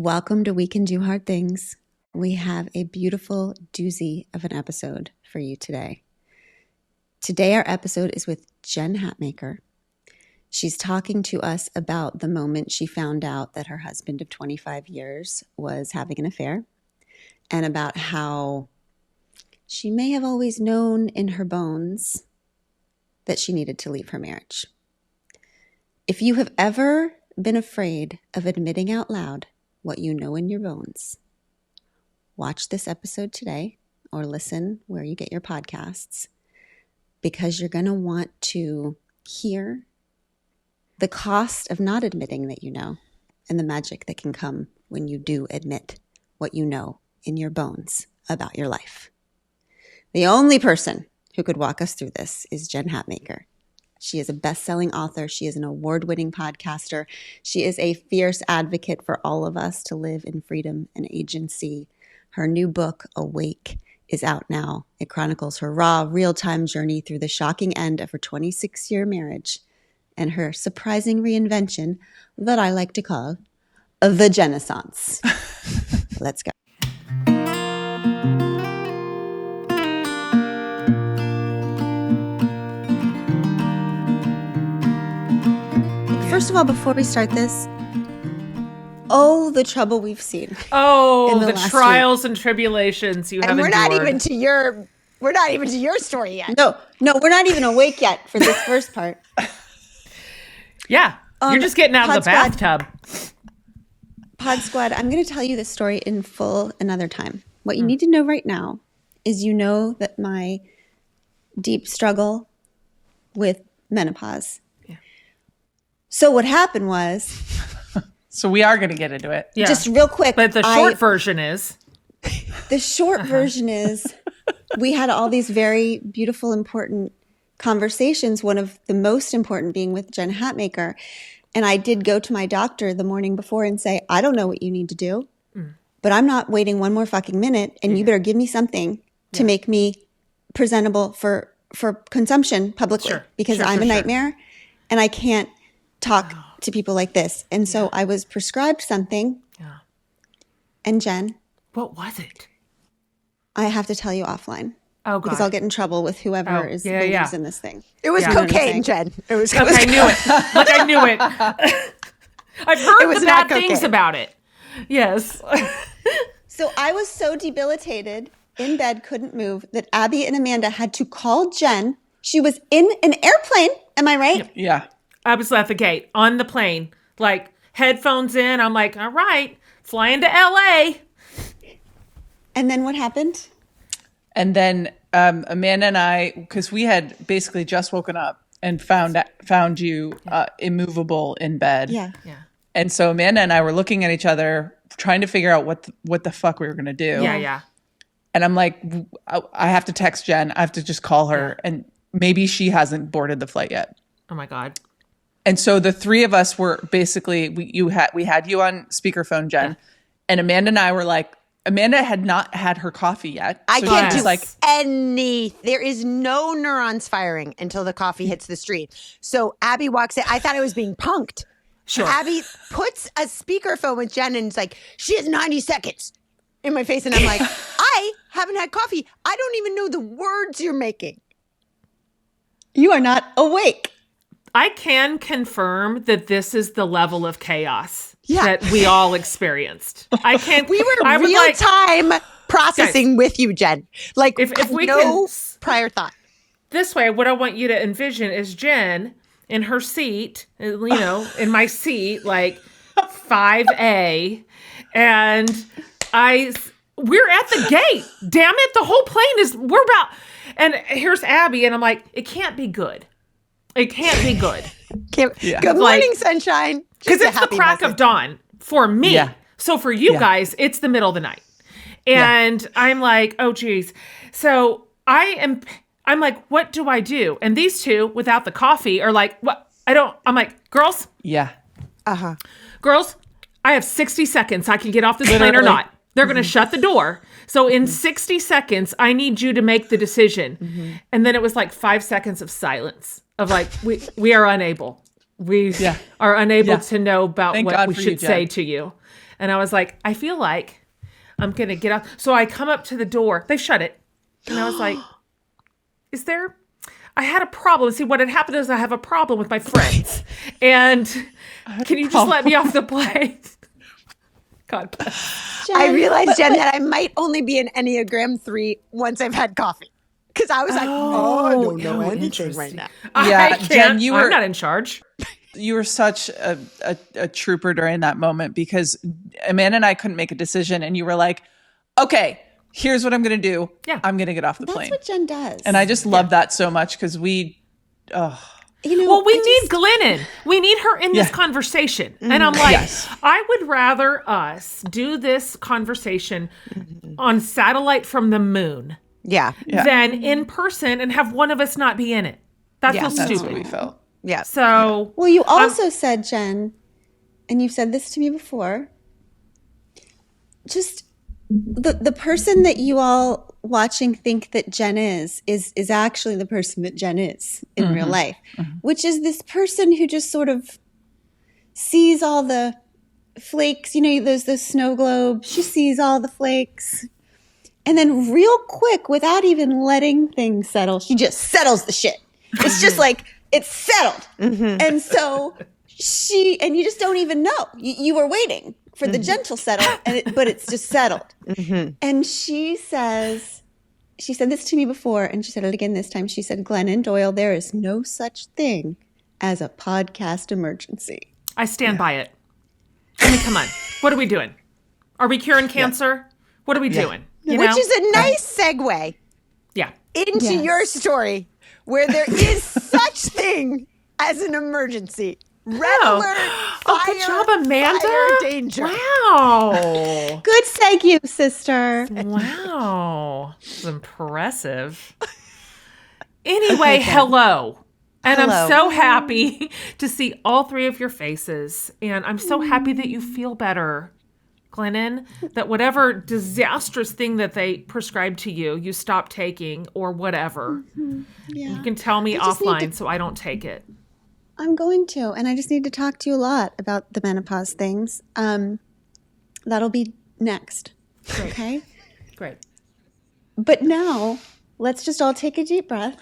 Welcome to We Can Do Hard Things. We have a beautiful doozy of an episode for you today. Today our episode is with Jen Hatmaker. She's talking to us about the moment she found out that her husband of 25 years was having an affair, and about how she may have always known in her bones that she needed to leave her marriage. If you have ever been afraid of admitting out loud what you know in your bones, watch this episode today or listen where you get your podcasts, because you're going to want to hear the cost of not admitting that you know and the magic that can come when you do admit what you know in your bones about your life. The only person who could walk us through this is Jen Hatmaker. She is a best-selling author. She is an award-winning podcaster. She is a fierce advocate for all of us to live in freedom and agency. Her new book, Awake, is out now. It chronicles her raw, real-time journey through the shocking end of her 26-year marriage and her surprising reinvention that I like to call the Genaissance. Let's go. First of all, before we start this, the trouble we've seen. The trials and tribulations you have endured. And we're not even to your story yet. No, we're not even awake yet for this first part. Yeah, you're just getting out of the bathtub. Pod Squad, I'm going to tell you this story in full another time. What you need to know right now is you know that my deep struggle with menopause. So what happened was... So we are going to get into it. Yeah. Just real quick. But the short version is... The short version is we had all these very beautiful, important conversations, one of the most important being with Jen Hatmaker. And I did go to my doctor the morning before and say, I don't know what you need to do, but I'm not waiting one more fucking minute, and you better give me something to make me presentable for consumption publicly, because I'm a nightmare and I can't talk to people like this. And so I was prescribed something. Yeah. And Jen. What was it? I have to tell you offline. Oh, God. Because I'll get in trouble with whoever believes in this thing. It was cocaine, Jen. It was cocaine. I knew it. Like, I knew it. I've heard the bad things about it. Yes. So I was so debilitated in bed, couldn't move, that Abby and Amanda had to call Jen. She was in an airplane. Am I right? Yeah. I was at the gate on the plane, like headphones in. I'm like, all right, flying to LA. And then what happened? And then Amanda and I, because we had basically just woken up and found you immovable in bed. Yeah. And so Amanda and I were looking at each other, trying to figure out what the fuck we were going to do. Yeah. And I'm like, I have to text Jen. I have to just call her. And maybe she hasn't boarded the flight yet. Oh, my God. And so the three of us were basically, we had you on speakerphone, Jen, and Amanda and I were like, Amanda had not had her coffee yet. I can't do there is no neurons firing until the coffee hits the street. So Abby walks in. I thought I was being punked. Sure. Abby puts a speakerphone with Jen and it's like, she has 90 seconds in my face. And I'm like, I haven't had coffee. I don't even know the words you're making. You are not awake. I can confirm that this is the level of chaos that we all experienced. I can't. We were real time processing with you, Jen. Like, if we prior thought. This way, what I want you to envision is Jen in her seat, in my seat, like 5A, and we're at the gate. Damn it, the whole plane and here's Abby, and I'm like, it can't be good. It can't be good. Good morning, sunshine. Because it's the crack of dawn for me. Yeah. So for you guys, it's the middle of the night. And I'm like, oh, geez. So I'm like, what do I do? And these two, without the coffee, are like, what? I'm like, girls? Yeah. Girls, I have 60 seconds. I can get off this plane or not. They're going to shut the door. So in 60 seconds, I need you to make the decision. And then it was like 5 seconds of silence of like, we are unable. We are unable to know about what we should say to you. And I was like, I feel like I'm going to get up. So I come up to the door. They shut it. And I was like, I had a problem. See, what had happened is I have a problem with my friends. And can you just let me off the plane? God bless. I realized, Jen, that I might only be an Enneagram 3 once I've had coffee. Because I was like, I don't know anything right now. Yeah, Jen, I'm not in charge. You were such a trooper during that moment because Amanda and I couldn't make a decision. And you were like, okay, here's what I'm going to do. Yeah. I'm going to get off the plane. That's what Jen does. And I just love that so much because we need Glennon. We need her in this conversation. And I'm like, I would rather us do this conversation on satellite from the moon than in person and have one of us not be in it. That feels stupid. That's what we felt. Yeah. So, well, you also said, Jen, and you've said this to me before, just the person that you all watching think that Jen is actually the person that Jen is in real life, which is this person who just sort of sees all the flakes, there's those snow globes. She sees all the flakes. And then real quick, without even letting things settle, she just settles the shit. It's just like, it's settled. And so and you just don't even know. You were waiting for the gentle settle, but it's just settled. And she said this to me before, and she said it again this time. She said, Glennon Doyle, there is no such thing as a podcast emergency. I stand by it. I mean, come on. What are we doing? Are we curing cancer? What are we doing? Which is a nice segue into your story, where there is such thing as an emergency. Red alert, fire, good job, Amanda. Fire, danger. Wow. Good segue, sister. Wow. It's impressive. Anyway, hello. And I'm so happy to see all three of your faces. And I'm so happy that you feel better, Glennon, that whatever disastrous thing that they prescribed to you, you stop taking or whatever. Yeah. You can tell me offline so I don't take it. I'm going to, and I just need to talk to you a lot about the menopause things. That'll be next. Great. Okay? Great. But now, let's just all take a deep breath.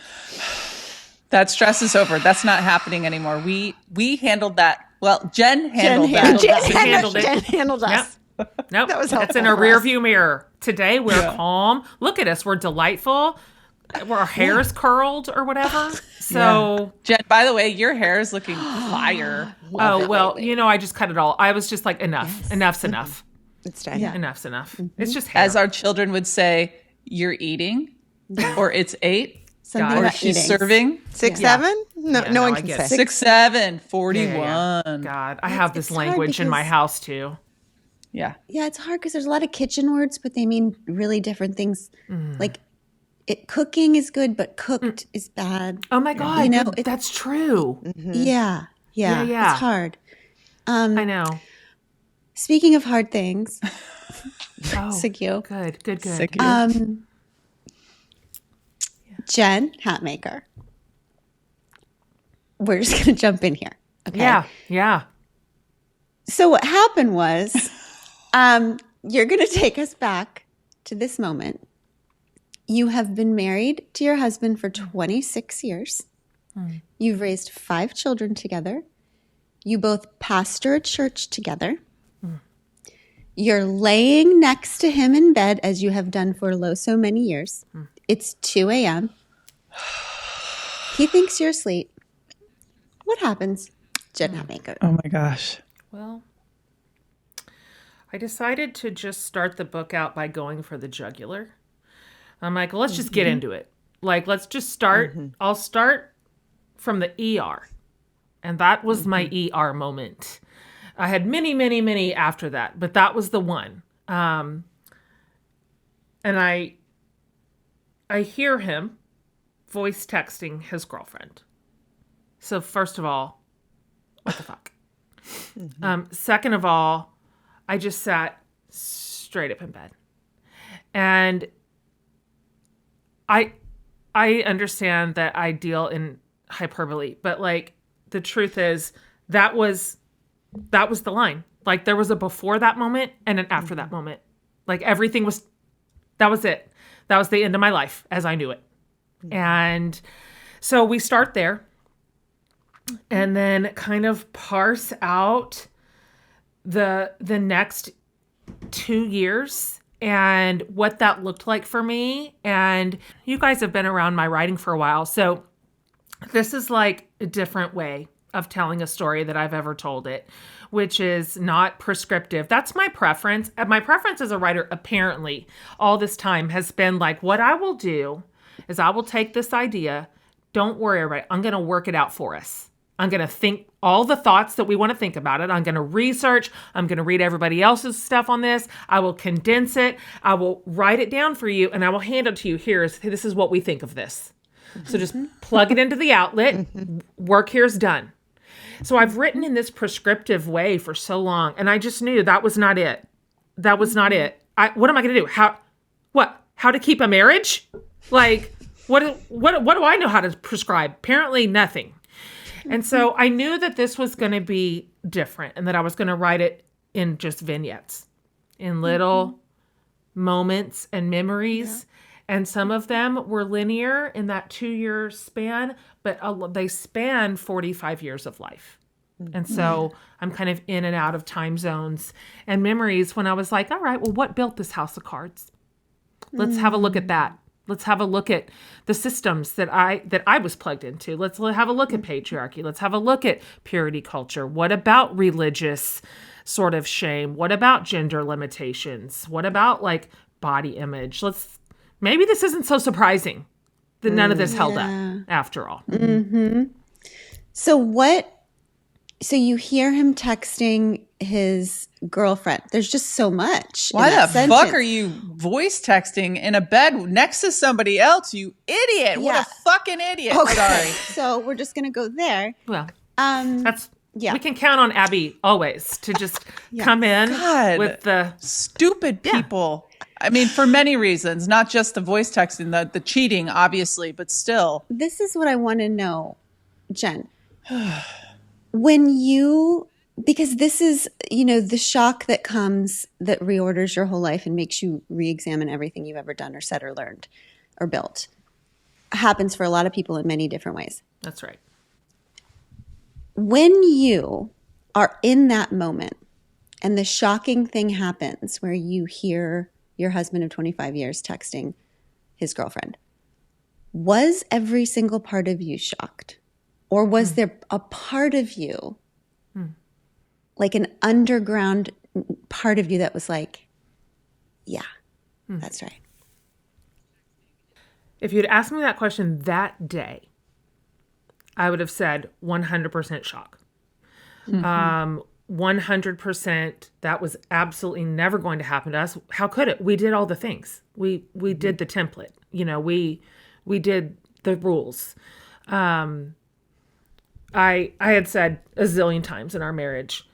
That stress is over. That's not happening anymore. We handled that. Well, Jen handled that. Jen handled us. Nope. That was That's in our rearview mirror. Today, we're calm. Look at us. We're delightful. Our hair is curled or whatever. So, Jen, by the way, your hair is looking fire. I just cut it all. I was just like, enough. Yes. Enough's enough. It's time. Yeah. Enough's enough. It's just hair. As our children would say, you're eating, or it's 8. Something Or about she's eating. serving. 6, 7? No one can say. 6, 7, 41. Yeah. God, I have this language in my house too. Yeah. Yeah, it's hard because there's a lot of kitchen words, but they mean really different things. Like, cooking is good, but cooked is bad. Oh my God, that's true. Yeah. It's hard. I know. Speaking of hard things, Sigil. Good. Jen Hatmaker. We're just going to jump in here. Okay? Yeah. So what happened was, you're going to take us back to this moment. You have been married to your husband for 26 years. You've raised 5 children together. You both pastor a church together. You're laying next to him in bed, as you have done for so many years. It's 2 a.m. He thinks you're asleep. What happens, Jen Hatmaker? Oh my gosh. Well, I decided to just start the book out by going for the jugular. I'm like, well, let's just get into it. Like, let's just start. I'll start from the ER. And that was my ER moment. I had many, many, many after that, but that was the one. And I hear him voice texting his girlfriend. So first of all, what the fuck? Second of all, I just sat straight up in bed. And I understand that I deal in hyperbole, but like the truth is that was the line. Like there was a before that moment and an after that moment. Like everything was, that was it. That was the end of my life as I knew it. And so we start there and then kind of parse out the next 2 years and what that looked like for me. And you guys have been around my writing for a while. So this is like a different way of telling a story that I've ever told it, which is not prescriptive. That's my preference. My preference as a writer, apparently, all this time has been like, what I will do is I will take this idea. Don't worry, everybody. I'm going to work it out for us. I'm going to think all the thoughts that we want to think about it. I'm going to research. I'm going to read everybody else's stuff on this. I will condense it. I will write it down for you, and I will hand it to you. This is what we think of this. So just plug it into the outlet. Work here's done. So I've written in this prescriptive way for so long, and I just knew that was not it. That was not it. What am I going to do? How to keep a marriage? Like, what do I know how to prescribe? Apparently nothing. And so I knew that this was going to be different and that I was going to write it in just vignettes, in little moments and memories. Yeah. And some of them were linear in that 2-year span, but they span 45 years of life. And so I'm kind of in and out of time zones and memories when I was like, all right, well, what built this house of cards? Let's have a look at that. Let's have a look at the systems that I was plugged into. Let's have a look at patriarchy. Let's have a look at purity culture. What about religious sort of shame? What about gender limitations? What about like body image? Maybe this isn't so surprising that none of this held up after all. Mm-hmm. So you hear him texting his girlfriend. There's just so much. Why the fuck are you voice texting in a bed next to somebody else, you idiot? Yeah. What a fucking idiot. Okay. Sorry. So we're just going to go there. Well, we can count on Abby always to just come in with the stupid people. Yeah. I mean, for many reasons, not just the voice texting, the cheating, obviously, but still. This is what I want to know, Jen. Because this is, the shock that comes that reorders your whole life and makes you re-examine everything you've ever done or said or learned or built, happens for a lot of people in many different ways. That's right. When you are in that moment and the shocking thing happens where you hear your husband of 25 years texting his girlfriend, was every single part of you shocked? Or was there a part of you, like an underground part of you that was like, that's right? If you'd asked me that question that day, I would have said 100% shock. 100%, that was absolutely never going to happen to us. How could it? We did all the things. We did the template. We did the rules. I had said a zillion times in our marriage,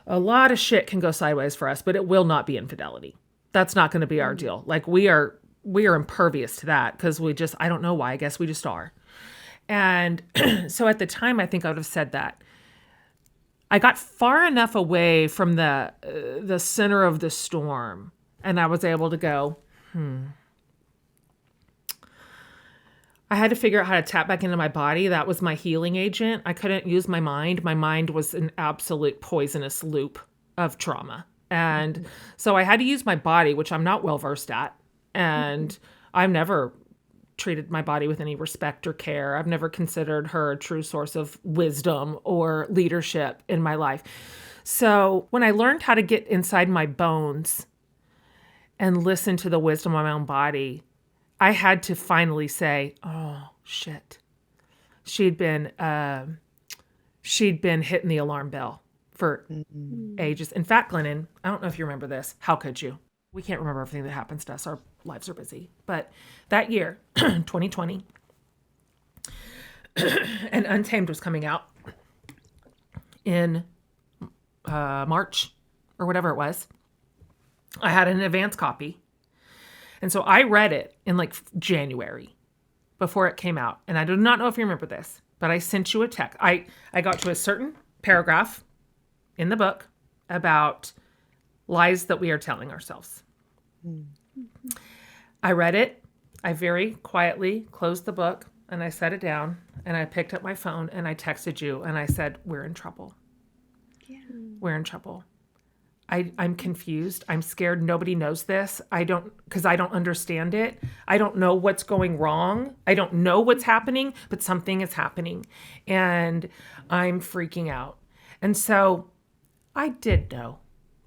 a lot of shit can go sideways for us, but it will not be infidelity. That's not going to be our deal. Like we are impervious to that because I don't know why, I guess we just are. And so at the time, I think I would have said that. I got far enough away from the center of the storm and I was able to go, I had to figure out how to tap back into my body. That was my healing agent. I couldn't use my mind. My mind was an absolute poisonous loop of trauma. And so I had to use my body, which I'm not well versed at. And I've never treated my body with any respect or care. I've never considered her a true source of wisdom or leadership in my life. So when I learned how to get inside my bones and listen to the wisdom of my own body, I had to finally say, oh, shit. She'd been hitting the alarm bell for ages. In fact, Glennon, I don't know if you remember this. How could you? We can't remember everything that happens to us. Our lives are busy. But that year, 2020, and Untamed was coming out in March or whatever it was. I had an advance copy. And so I read it in like January before it came out. And I do not know if you remember this, but I sent you a text. I got to a certain paragraph in the book about lies that we are telling ourselves. I read it. I very quietly closed the book and I set it down and I picked up my phone and I texted you and I said, we're in trouble. Yeah. We're in trouble. I'm confused. I'm scared. Nobody knows this. Because I don't understand it. I don't know what's going wrong. I don't know what's happening, but something is happening and I'm freaking out. And so I did know,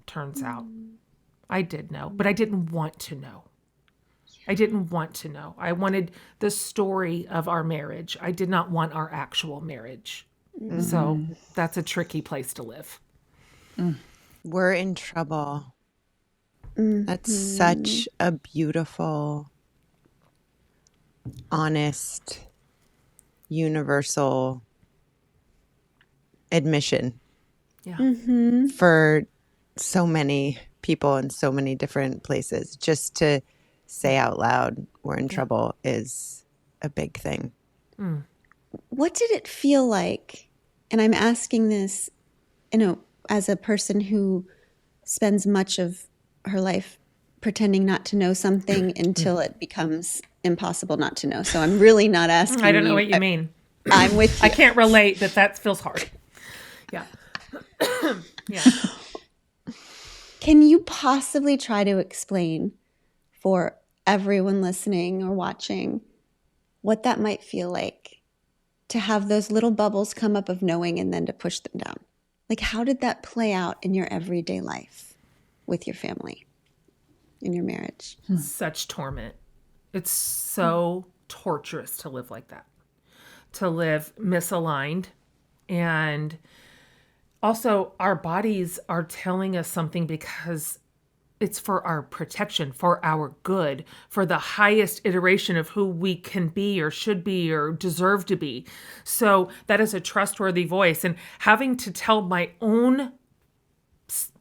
turns out. I did know, but I didn't want to know. I didn't want to know. I wanted the story of our marriage. I did not want our actual marriage. So that's a tricky place to live. We're in trouble. That's such a beautiful, honest, universal admission. Yeah. For so many people in so many different places. Just to say out loud, we're in trouble is a big thing. What did it feel like? And I'm asking this, as a person who spends much of her life pretending not to know something until it becomes impossible not to know. So I'm really not asking I don't know what you mean. I'm with you. I can't relate that feels hard. Yeah. Yeah. Can you possibly try to explain for everyone listening or watching what that might feel like to have those little bubbles come up of knowing and then to push them down? Like, how did that play out in your everyday life with your family, in your marriage? Such torment. It's so torturous to live like that, to live misaligned. And also our bodies are telling us something because it's for our protection, for our good, for the highest iteration of who we can be or should be or deserve to be. So that is a trustworthy voice. And having to tell my own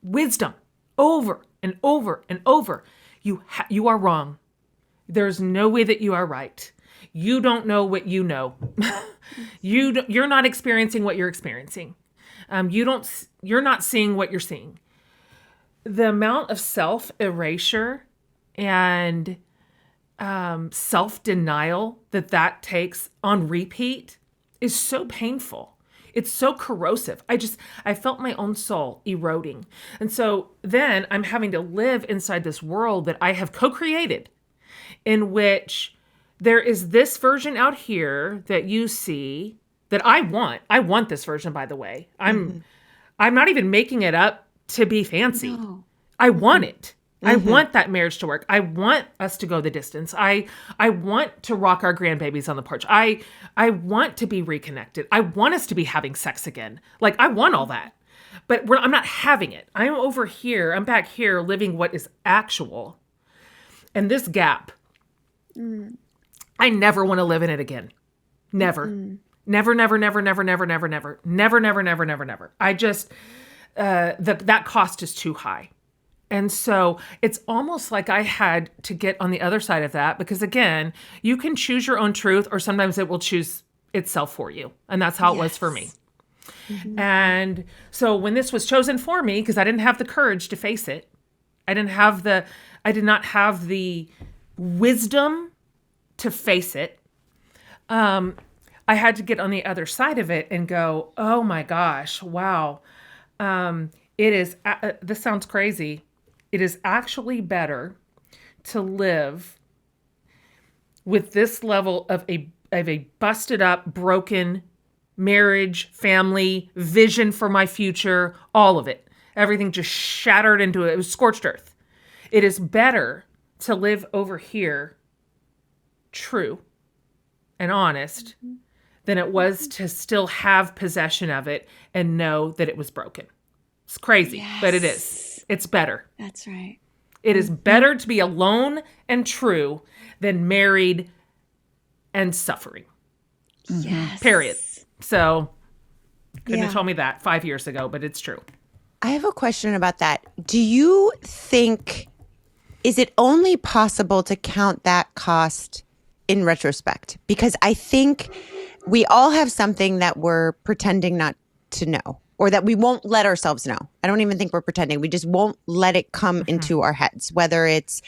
wisdom over and over and over, you are wrong. There's no way that you are right. You don't know what you know. You're not experiencing what you're experiencing. You're not seeing what you're seeing. The amount of self-erasure and self-denial that takes on repeat is so painful. It's so corrosive. I felt my own soul eroding. And so then I'm having to live inside this world that I have co-created, in which there is this version out here that you see that I want. I want this version, by the way. I'm not even making it up to be fancy. No. I want it. I want that marriage to work. I want us to go the distance. I want to rock our grandbabies on the porch. I want to be reconnected. I want us to be having sex again. Like, I want all that. But I'm not having it. I'm over here. I'm back here living what is actual. And this gap, I never want to live in it again. Never. Never, never, never, never, never, never, never, never, never, never, never, never. I just... that cost is too high. And so it's almost like I had to get on the other side of that, because again, you can choose your own truth, or sometimes it will choose itself for you. And that's how it was for me. And so when this was chosen for me, because I didn't have the courage to face it, I did not have the wisdom to face it. I had to get on the other side of it and go, oh my gosh, wow. It is, this sounds crazy. It is actually better to live with this level of a busted up, broken marriage, family, vision for my future, all of it. Everything just shattered into it. It was scorched earth. It is better to live over here true and honest than it was to still have possession of it and know that it was broken. It's crazy, but it is. It's better. That's right. It is better to be alone and true than married and suffering. Yes. Period. So couldn't have told me that 5 years ago, but it's true. I have a question about that. Do you think, is it only possible to count that cost in retrospect? Because I think we all have something that we're pretending not to know. or that we won't let ourselves know. I don't even think we're pretending. We just won't let it come into our heads, whether it's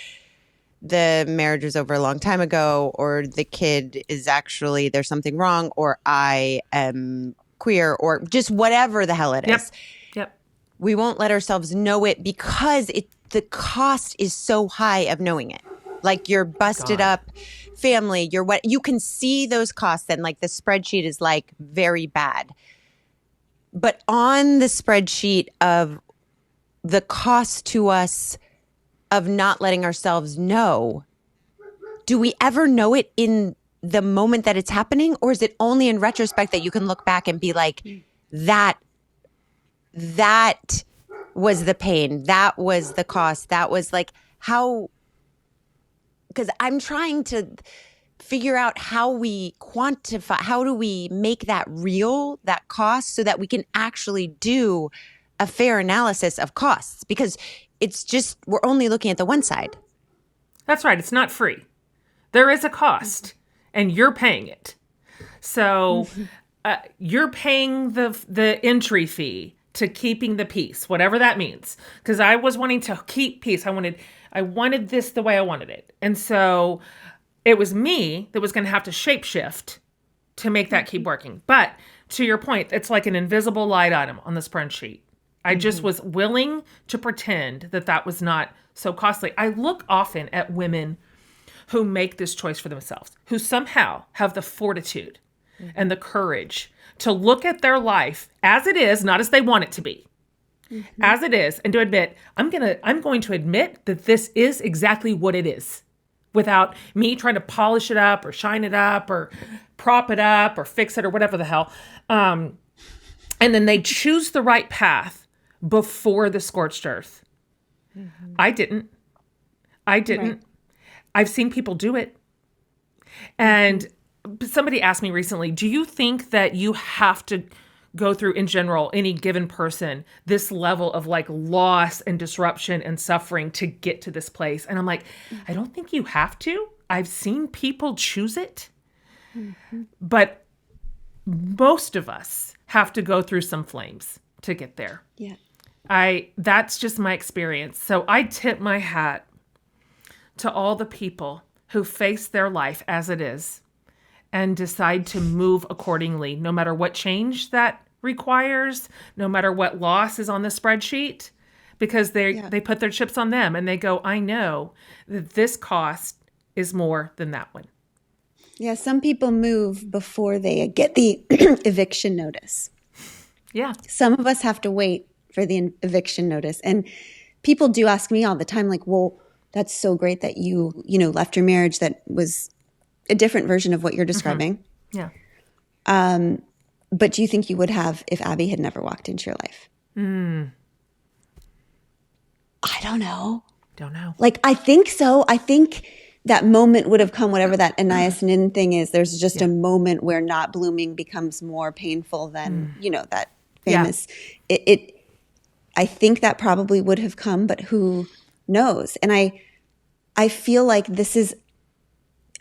the marriage was over a long time ago, or the kid is actually, there's something wrong, or I am queer, or just whatever the hell it is. Yep. We won't let ourselves know it because the cost is so high of knowing it. Like your busted up family, you can see those costs, and like the spreadsheet is like very bad. But on the spreadsheet of the cost to us of not letting ourselves know, do we ever know it in the moment that it's happening? Or is it only in retrospect that you can look back and be like, that was the pain, that was the cost, that was like how, because I'm trying to figure out how we quantify, how do we make that real, that cost, so that we can actually do a fair analysis of costs, because it's just, we're only looking at the one side. That's right. It's not free. There is a cost, and you're paying it. So you're paying the entry fee to keeping the peace, whatever that means. Because I was wanting to keep peace. I wanted this the way I wanted it. And so it was me that was going to have to shapeshift to make that keep working. But to your point, it's like an invisible light item on the spreadsheet. I just was willing to pretend that was not so costly. I look often at women who make this choice for themselves, who somehow have the fortitude and the courage to look at their life as it is, not as they want it to be, as it is, and to admit, I'm going to admit that this is exactly what it is, without me trying to polish it up or shine it up or prop it up or fix it or whatever the hell. And then they choose the right path before the scorched earth. I didn't. Right. I've seen people do it. And somebody asked me recently, do you think that you have to go through, in general, any given person, this level of like loss and disruption and suffering to get to this place? And I'm like, I don't think you have to. I've seen people choose it. But most of us have to go through some flames to get there. Yeah. That's just my experience. So I tip my hat to all the people who face their life as it is and decide to move accordingly, no matter what change that requires, no matter what loss is on the spreadsheet, because they put their chips on them and they go, I know that this cost is more than that one. Yeah, some people move before they get the eviction notice. Yeah. Some of us have to wait for the eviction notice. And people do ask me all the time, like, well, that's so great that you left your marriage that was a different version of what you're describing. Yeah. But do you think you would have if Abby had never walked into your life? I don't know. Like, I think so. I think that moment would have come, whatever that Anais Nin thing is. There's just a moment where not blooming becomes more painful than, that famous. I think that probably would have come, but who knows? And I feel like this is,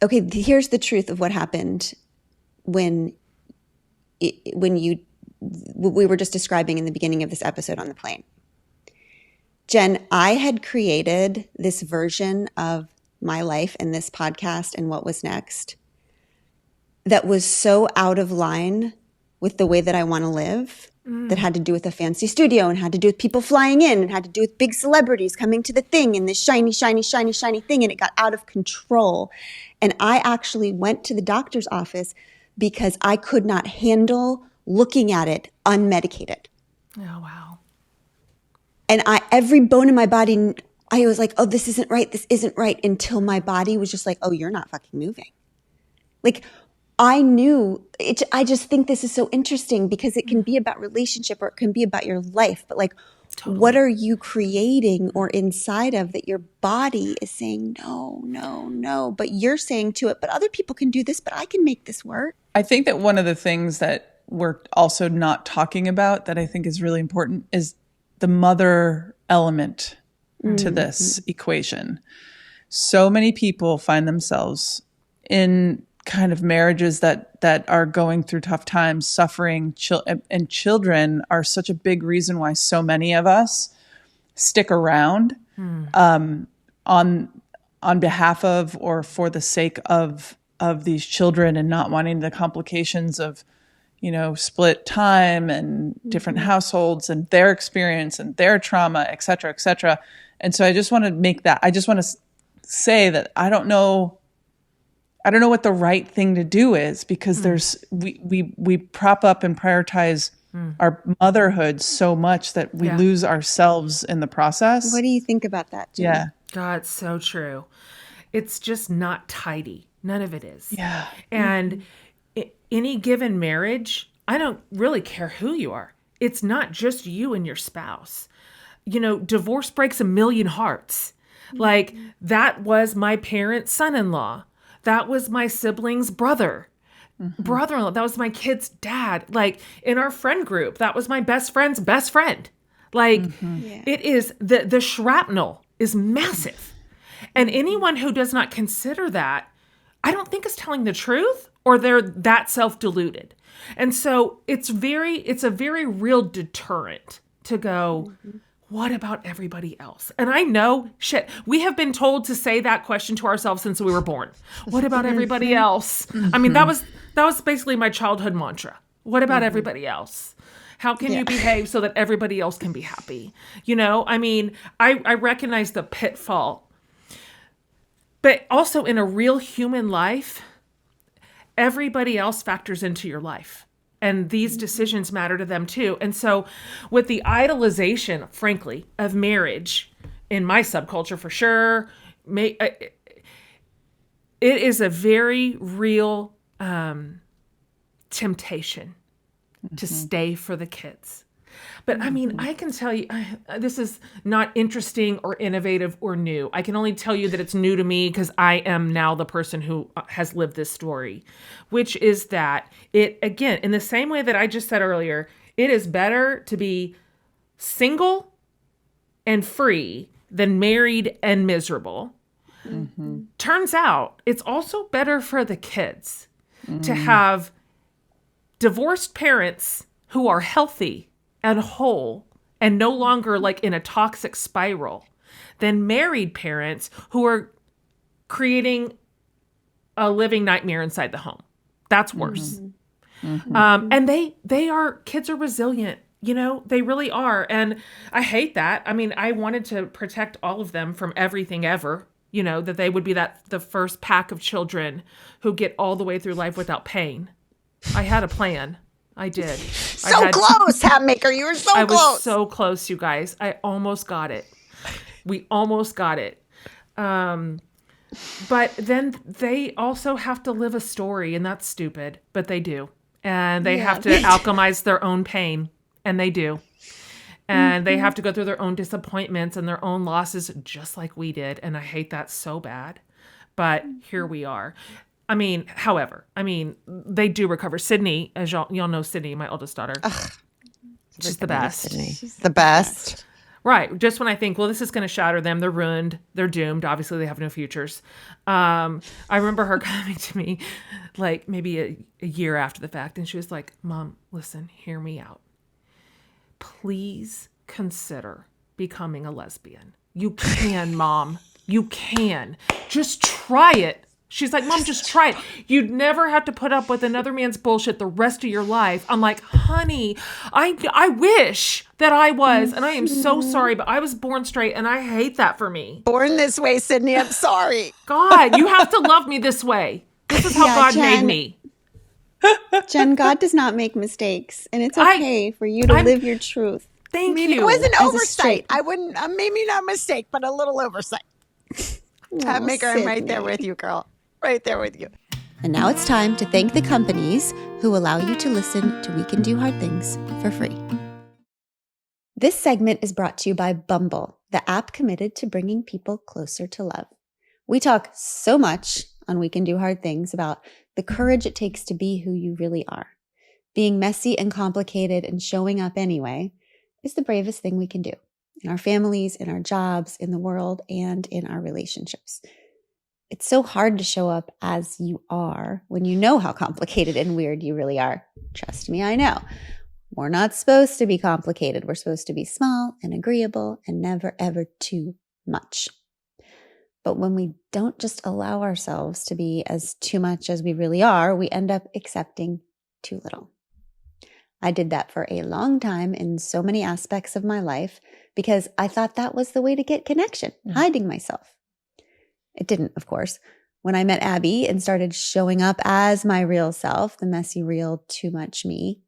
okay, here's the truth of what happened when we were just describing in the beginning of this episode on the plane. Jen, I had created this version of my life and this podcast and what was next that was so out of line with the way that I want to live, that had to do with a fancy studio and had to do with people flying in and had to do with big celebrities coming to the thing and this shiny, shiny, shiny, shiny thing. And it got out of control. And I actually went to the doctor's office because I could not handle looking at it unmedicated. Oh, wow. And every bone in my body, I was like, oh, this isn't right. This isn't right. Until my body was just like, oh, you're not fucking moving. Like, I knew it. I just think this is so interesting because it can be about relationship or it can be about your life. But like, what are you creating or inside of that your body is saying, no, no, no, but you're saying to it, but other people can do this, but I can make this work. I think that one of the things that we're also not talking about that I think is really important is the mother element to this equation. So many people find themselves in kind of marriages that are going through tough times, suffering, and children are such a big reason why so many of us stick around on behalf of or for the sake of these children, and not wanting the complications of, split time and different households and their experience and their trauma, et cetera, et cetera. And so I just want to say that I don't know what the right thing to do is, because we prop up and prioritize our motherhood so much that we lose ourselves in the process. What do you think about that, Jen? Yeah. God, so true. It's just not tidy. None of it is. Yeah. And any given marriage, I don't really care who you are. It's not just you and your spouse. Divorce breaks a million hearts. Like, that was my parents' son-in-law. That was my sibling's brother-in-law. That was my kid's dad. Like, in our friend group, that was my best friend's best friend. Like, it is, the shrapnel is massive. And anyone who does not consider that, I don't think is telling the truth, or they're that self-deluded. And so it's a very real deterrent to go, what about everybody else? And I know, we have been told to say that question to ourselves since we were born. What about everybody else? I mean, that was basically my childhood mantra. What about everybody else? How can you behave so that everybody else can be happy? I mean, I recognize the pitfall. But also in a real human life, everybody else factors into your life. And these decisions matter to them too. And so with the idolization, frankly, of marriage in my subculture for sure, it is a very real temptation to stay for the kids. But I mean, I can tell you, this is not interesting or innovative or new. I can only tell you that it's new to me because I am now the person who has lived this story, which is that it, again, in the same way that I just said earlier, it is better to be single and free than married and miserable. Turns out it's also better for the kids to have divorced parents who are healthy and whole and no longer like in a toxic spiral than married parents who are creating a living nightmare inside the home. That's worse. And kids are resilient, they really are. And I hate that. I mean, I wanted to protect all of them from everything ever, that they would be the first pack of children who get all the way through life without pain. I had a plan. I did. Close, Hatmaker. You were so close. I was so close, you guys. I almost got it. We almost got it. But then they also have to live a story, and that's stupid, but they do. And they have to alchemize their own pain, and they do. And they have to go through their own disappointments and their own losses, just like we did. And I hate that so bad. But here we are. However, they do recover. Sydney, as y'all know, Sydney, my oldest daughter, she's the best. She's the best. Right. Just when I think, well, this is going to shatter them. They're ruined. They're doomed. Obviously, they have no futures. I remember her coming to me like maybe a year after the fact. And she was like, Mom, listen, hear me out. Please consider becoming a lesbian. You can, Mom. You can. Just try it. She's like, Mom, just try it. You'd never have to put up with another man's bullshit the rest of your life. I'm like, honey, I wish that I was, and I am so sorry, but I was born straight, and I hate that for me. Born this way, Sydney. I'm sorry. God, you have to love me this way. This is how God made me. Jen, God does not make mistakes, and it's okay for you to live your truth. Thank you. It was an oversight. I wouldn't, maybe not a mistake, but a little oversight. Hatmaker, I'm right there with you, girl. Right there with you. And now it's time to thank the companies who allow you to listen to We Can Do Hard Things for free. This segment is brought to you by Bumble, the app committed to bringing people closer to love. We talk so much on We Can Do Hard Things about the courage it takes to be who you really are. Being messy and complicated and showing up anyway is the bravest thing we can do in our families, in our jobs, in the world, and in our relationships. It's so hard to show up as you are when you know how complicated and weird you really are. Trust me, I know. We're not supposed to be complicated. We're supposed to be small and agreeable and never, ever too much. But when we don't just allow ourselves to be as too much as we really are, we end up accepting too little. I did that for a long time in so many aspects of my life because I thought that was the way to get connection, hiding myself. It didn't, of course. When I met Abby and started showing up as my real self, the messy, real, too much me,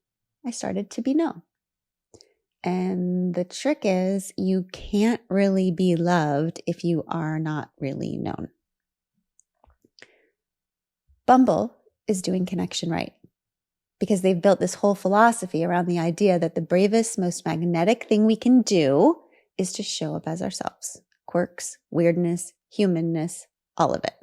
I started to be known. And the trick is you can't really be loved if you are not really known. Bumble is doing connection right because they've built this whole philosophy around the idea that the bravest, most magnetic thing we can do is to show up as ourselves. Quirks, weirdness, humanness, all of it.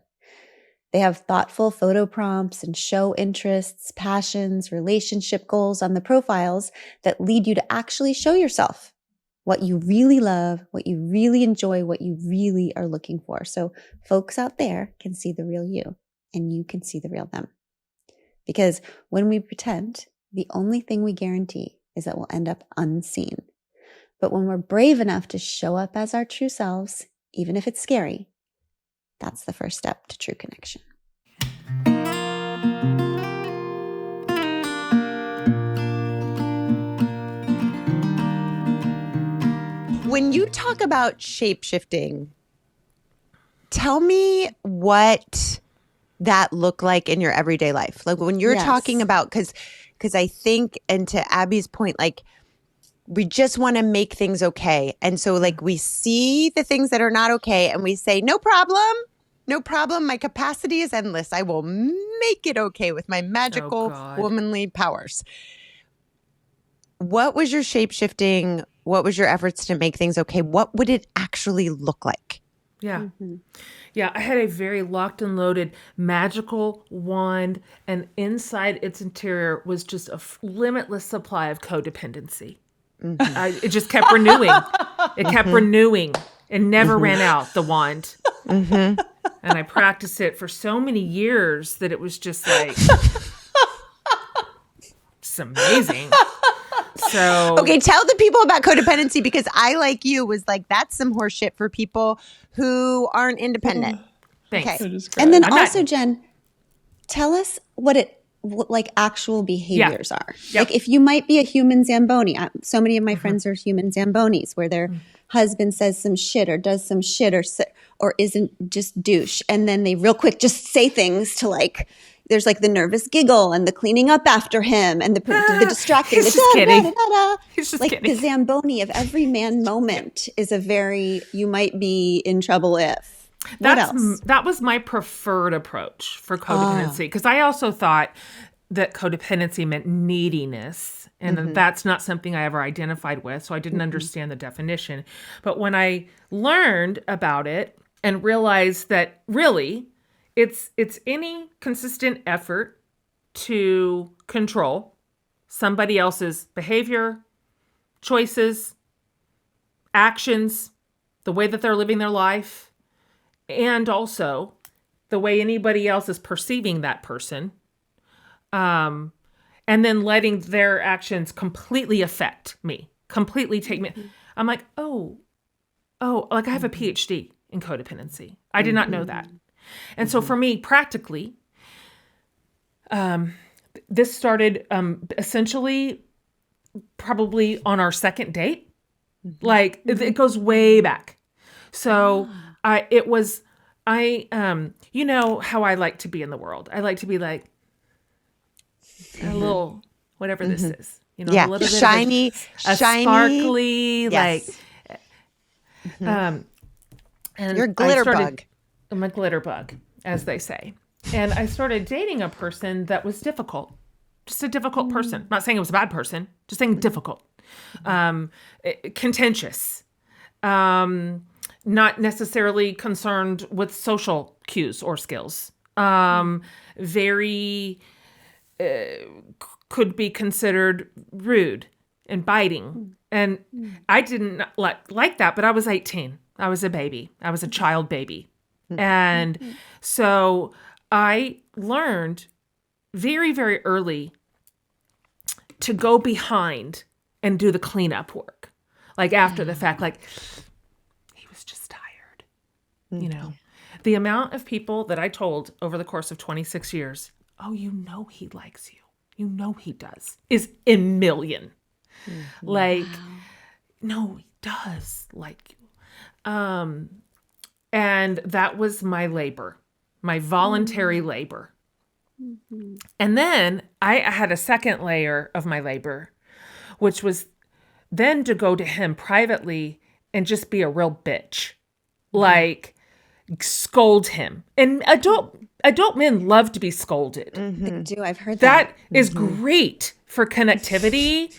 They have thoughtful photo prompts and show interests, passions, relationship goals on the profiles that lead you to actually show yourself what you really love, what you really enjoy, what you really are looking for. So folks out there can see the real you and you can see the real them. Because when we pretend, the only thing we guarantee is that we'll end up unseen. But when we're brave enough to show up as our true selves, even if it's scary, that's the first step to true connection. When you talk about shape-shifting, tell me what that looked like in your everyday life. Like when you're talking about, because I think, and to Abby's point, like we just want to make things okay. And so like we see the things that are not okay and we say, no problem. No problem. My capacity is endless. I will make it okay with my magical womanly powers. What was your shape-shifting? What was your efforts to make things okay? What would it actually look like? Yeah. Yeah, I had a very locked and loaded magical wand, and inside its interior was just a limitless supply of codependency. It just kept renewing. It kept renewing. It never ran out, the wand. And I practiced it for so many years that it was just like, it's amazing. So okay, tell the people about codependency because I, like you, was like, that's some horse shit for people who aren't independent. Thanks. Okay. And then also, Jen, tell us what like actual behaviors are. Yep. Like if you might be a human Zamboni. So many of my friends are human Zambonis where their husband says some shit or does some shit or isn't just douche. And then they real quick just say things to like, there's like the nervous giggle and the cleaning up after him and the distracting. He's just kidding. He's just like kidding. the Zamboni of every man moment is a very, you might be in trouble if. What else? That was my preferred approach for codependency because I also thought that codependency meant neediness. And that's not something I ever identified with. So I didn't understand the definition. But when I learned about it and realized that really it's any consistent effort to control somebody else's behavior, choices, actions, the way that they're living their life, and also the way anybody else is perceiving that person. And then letting their actions completely affect me, completely take me. I'm like, like I have a PhD in codependency. I did not know that. And so for me, practically, this started essentially probably on our second date. Like it goes way back. So you know how I like to be in the world. I like to be like, a little whatever this is, you know, a little bit shiny, of shiny, sparkly, yes. and you're a glitter bug. I'm a glitter bug, as they say. And I started dating a person that was difficult, just a difficult person. I'm not saying it was a bad person, just saying difficult, contentious, not necessarily concerned with social cues or skills, very. Could be considered rude and biting. And I didn't like that, but I was 18. I was a baby. I was a child baby. And so I learned very, very early to go behind and do the cleanup work. Like after the fact, like he was just tired, you know. The amount of people that I told over the course of 26 years, oh, you know he likes you. You know he does, is a million. Like, no, he does like you. And that was my labor, my voluntary labor. And then I had a second layer of my labor, which was then to go to him privately and just be a real bitch. Like, scold him. And adult men love to be scolded. They do. I've heard That is great for connectivity,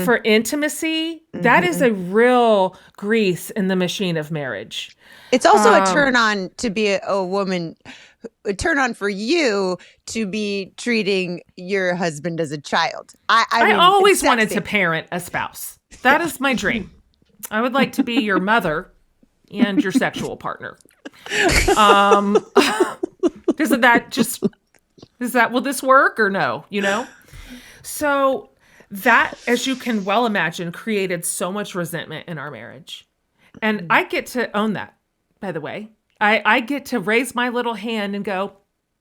for intimacy. That is a real grease in the machine of marriage. It's also a turn on to be a woman, a turn on for you to be treating your husband as a child. I mean, always it's wanted sexy. to parent a spouse. That is my dream. I would like to be your mother and your sexual partner. Will this work or no? You know? So that, as you can well imagine, created so much resentment in our marriage. And I get to own that, by the way. I get to raise my little hand and go,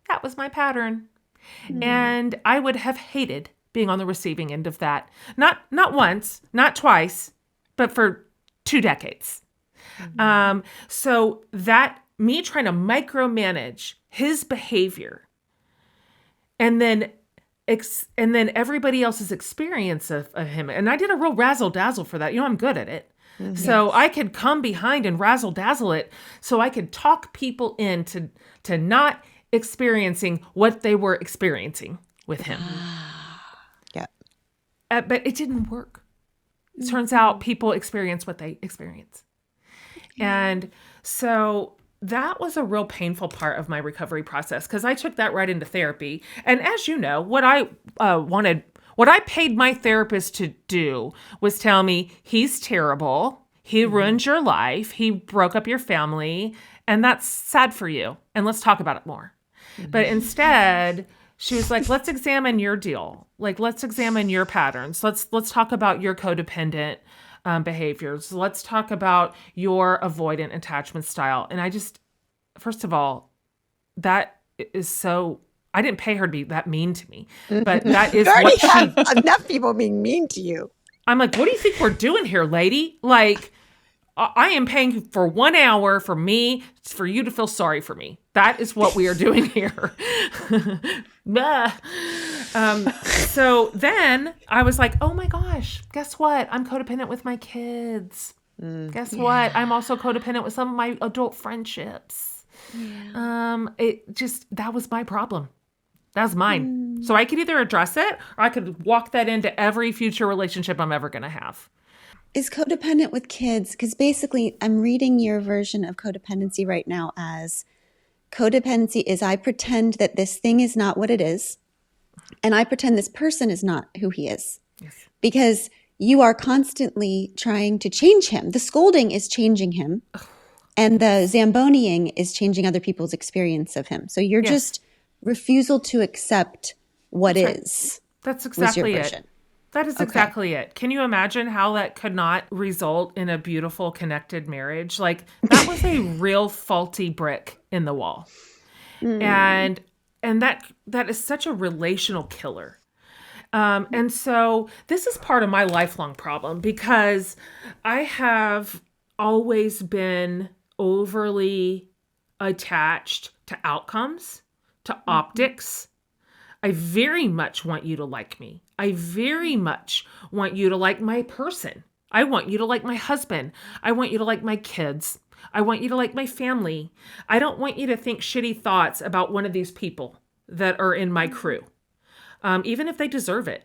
that was my pattern. And I would have hated being on the receiving end of that. Not once, not twice, but for 2 decades. So that me trying to micromanage his behavior and then everybody else's experience of him. And I did a real razzle dazzle for that. You know, I'm good at it. So I could come behind and razzle dazzle it so I could talk people into not experiencing what they were experiencing with him. Yeah. But it didn't work. It turns out people experience what they experience. And so that was a real painful part of my recovery process because I took that right into therapy. And as you know, what I paid my therapist to do was tell me, he's terrible. He ruined your life. He broke up your family. And that's sad for you. And let's talk about it more. But instead, she was like, let's examine your deal. Like, let's examine your patterns. Let's talk about your codependent behaviors. Let's talk about your avoidant attachment style. And I just, first of all, that is so, I didn't pay her to be that mean to me, but that is what she, have enough people being mean to you. I'm like, what do you think we're doing here, lady? Like, I am paying for 1 hour for you to feel sorry for me. That is what we are doing here. So then I was like, oh my gosh, guess what? I'm codependent with my kids. Guess what? I'm also codependent with some of my adult friendships. That was my problem. That was mine. So I could either address it or I could walk that into every future relationship I'm ever going to have. Is codependent with kids, because basically I'm reading your version of codependency right now as codependency is I pretend that this thing is not what it is, and I pretend this person is not who he is. Yes. Because you are constantly trying to change him. The scolding is changing him, and the Zamboniing is changing other people's experience of him. So you're just refusal to accept what is. That's exactly it. That is exactly it. Can you imagine how that could not result in a beautiful, connected marriage? Like, that was a real faulty brick in the wall. And that is such a relational killer. And so this is part of my lifelong problem because I have always been overly attached to outcomes, to optics. I very much want you to like me. I very much want you to like my person. I want you to like my husband. I want you to like my kids. I want you to like my family. I don't want you to think shitty thoughts about one of these people that are in my crew, even if they deserve it.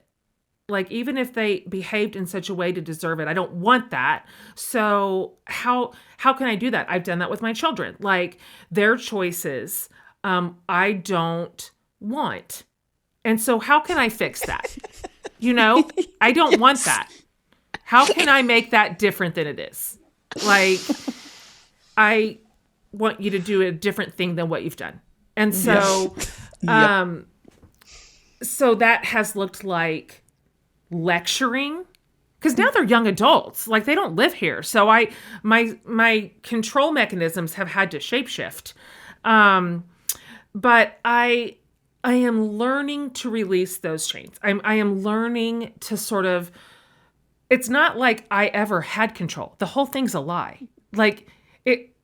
Like, even if they behaved in such a way to deserve it, I don't want that. So how can I do that? I've done that with my children. Like, their choices, I don't want. And so how can I fix that? You know, I don't want that. How can I make that different than it is? Like, want you to do a different thing than what you've done. And so, Yep. So that has looked like lecturing, because now they're young adults, like they don't live here. So my control mechanisms have had to shapeshift. But I am learning to release those chains. I am learning to sort of, it's not like I ever had control. The whole thing's a lie. Like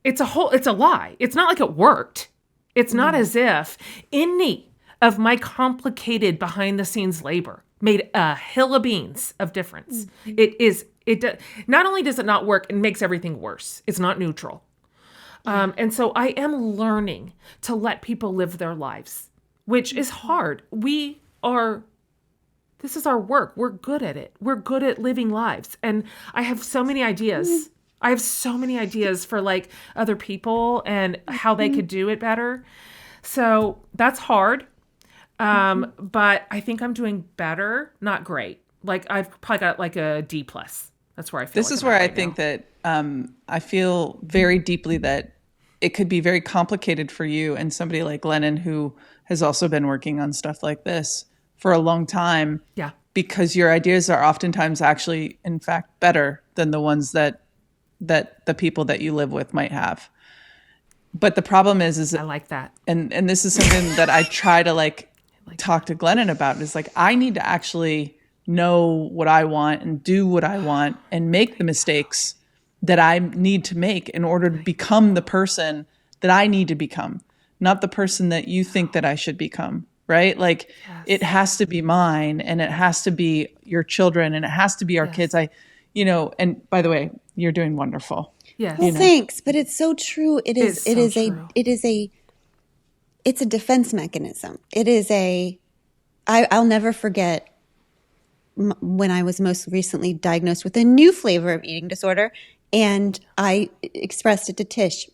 it's a lie. It's not like it worked. It's not as if any of my complicated behind the scenes labor made a hill of beans of difference. Not only does it not work, it makes everything worse. It's not neutral. And so I am learning to let people live their lives, which is hard. This is our work. We're good at it. We're good at living lives. And I have so many ideas. I have so many ideas for like other people and how they could do it better. So that's hard. But I think I'm doing better, not great. Like I've probably got like a D+. That's where I feel. This is where I think that I feel very deeply that it could be very complicated for you and somebody like Glennon, who has also been working on stuff like this for a long time. Yeah. Because your ideas are oftentimes actually, in fact, better than the ones that the people that you live with might have. But the problem is I like that. And this is something that I try to talk to Glennon about, is like, I need to actually know what I want and do what I want and make the mistakes that I need to make in order to become the person that I need to become, not the person that you think that I should become, right? Like It has to be mine, and it has to be your children, and it has to be our kids. And by the way, you're doing wonderful. Yes. Well, thanks, but it's so true. It's a defense mechanism. I'll never forget when I was most recently diagnosed with a new flavor of eating disorder, and I expressed it to Tish.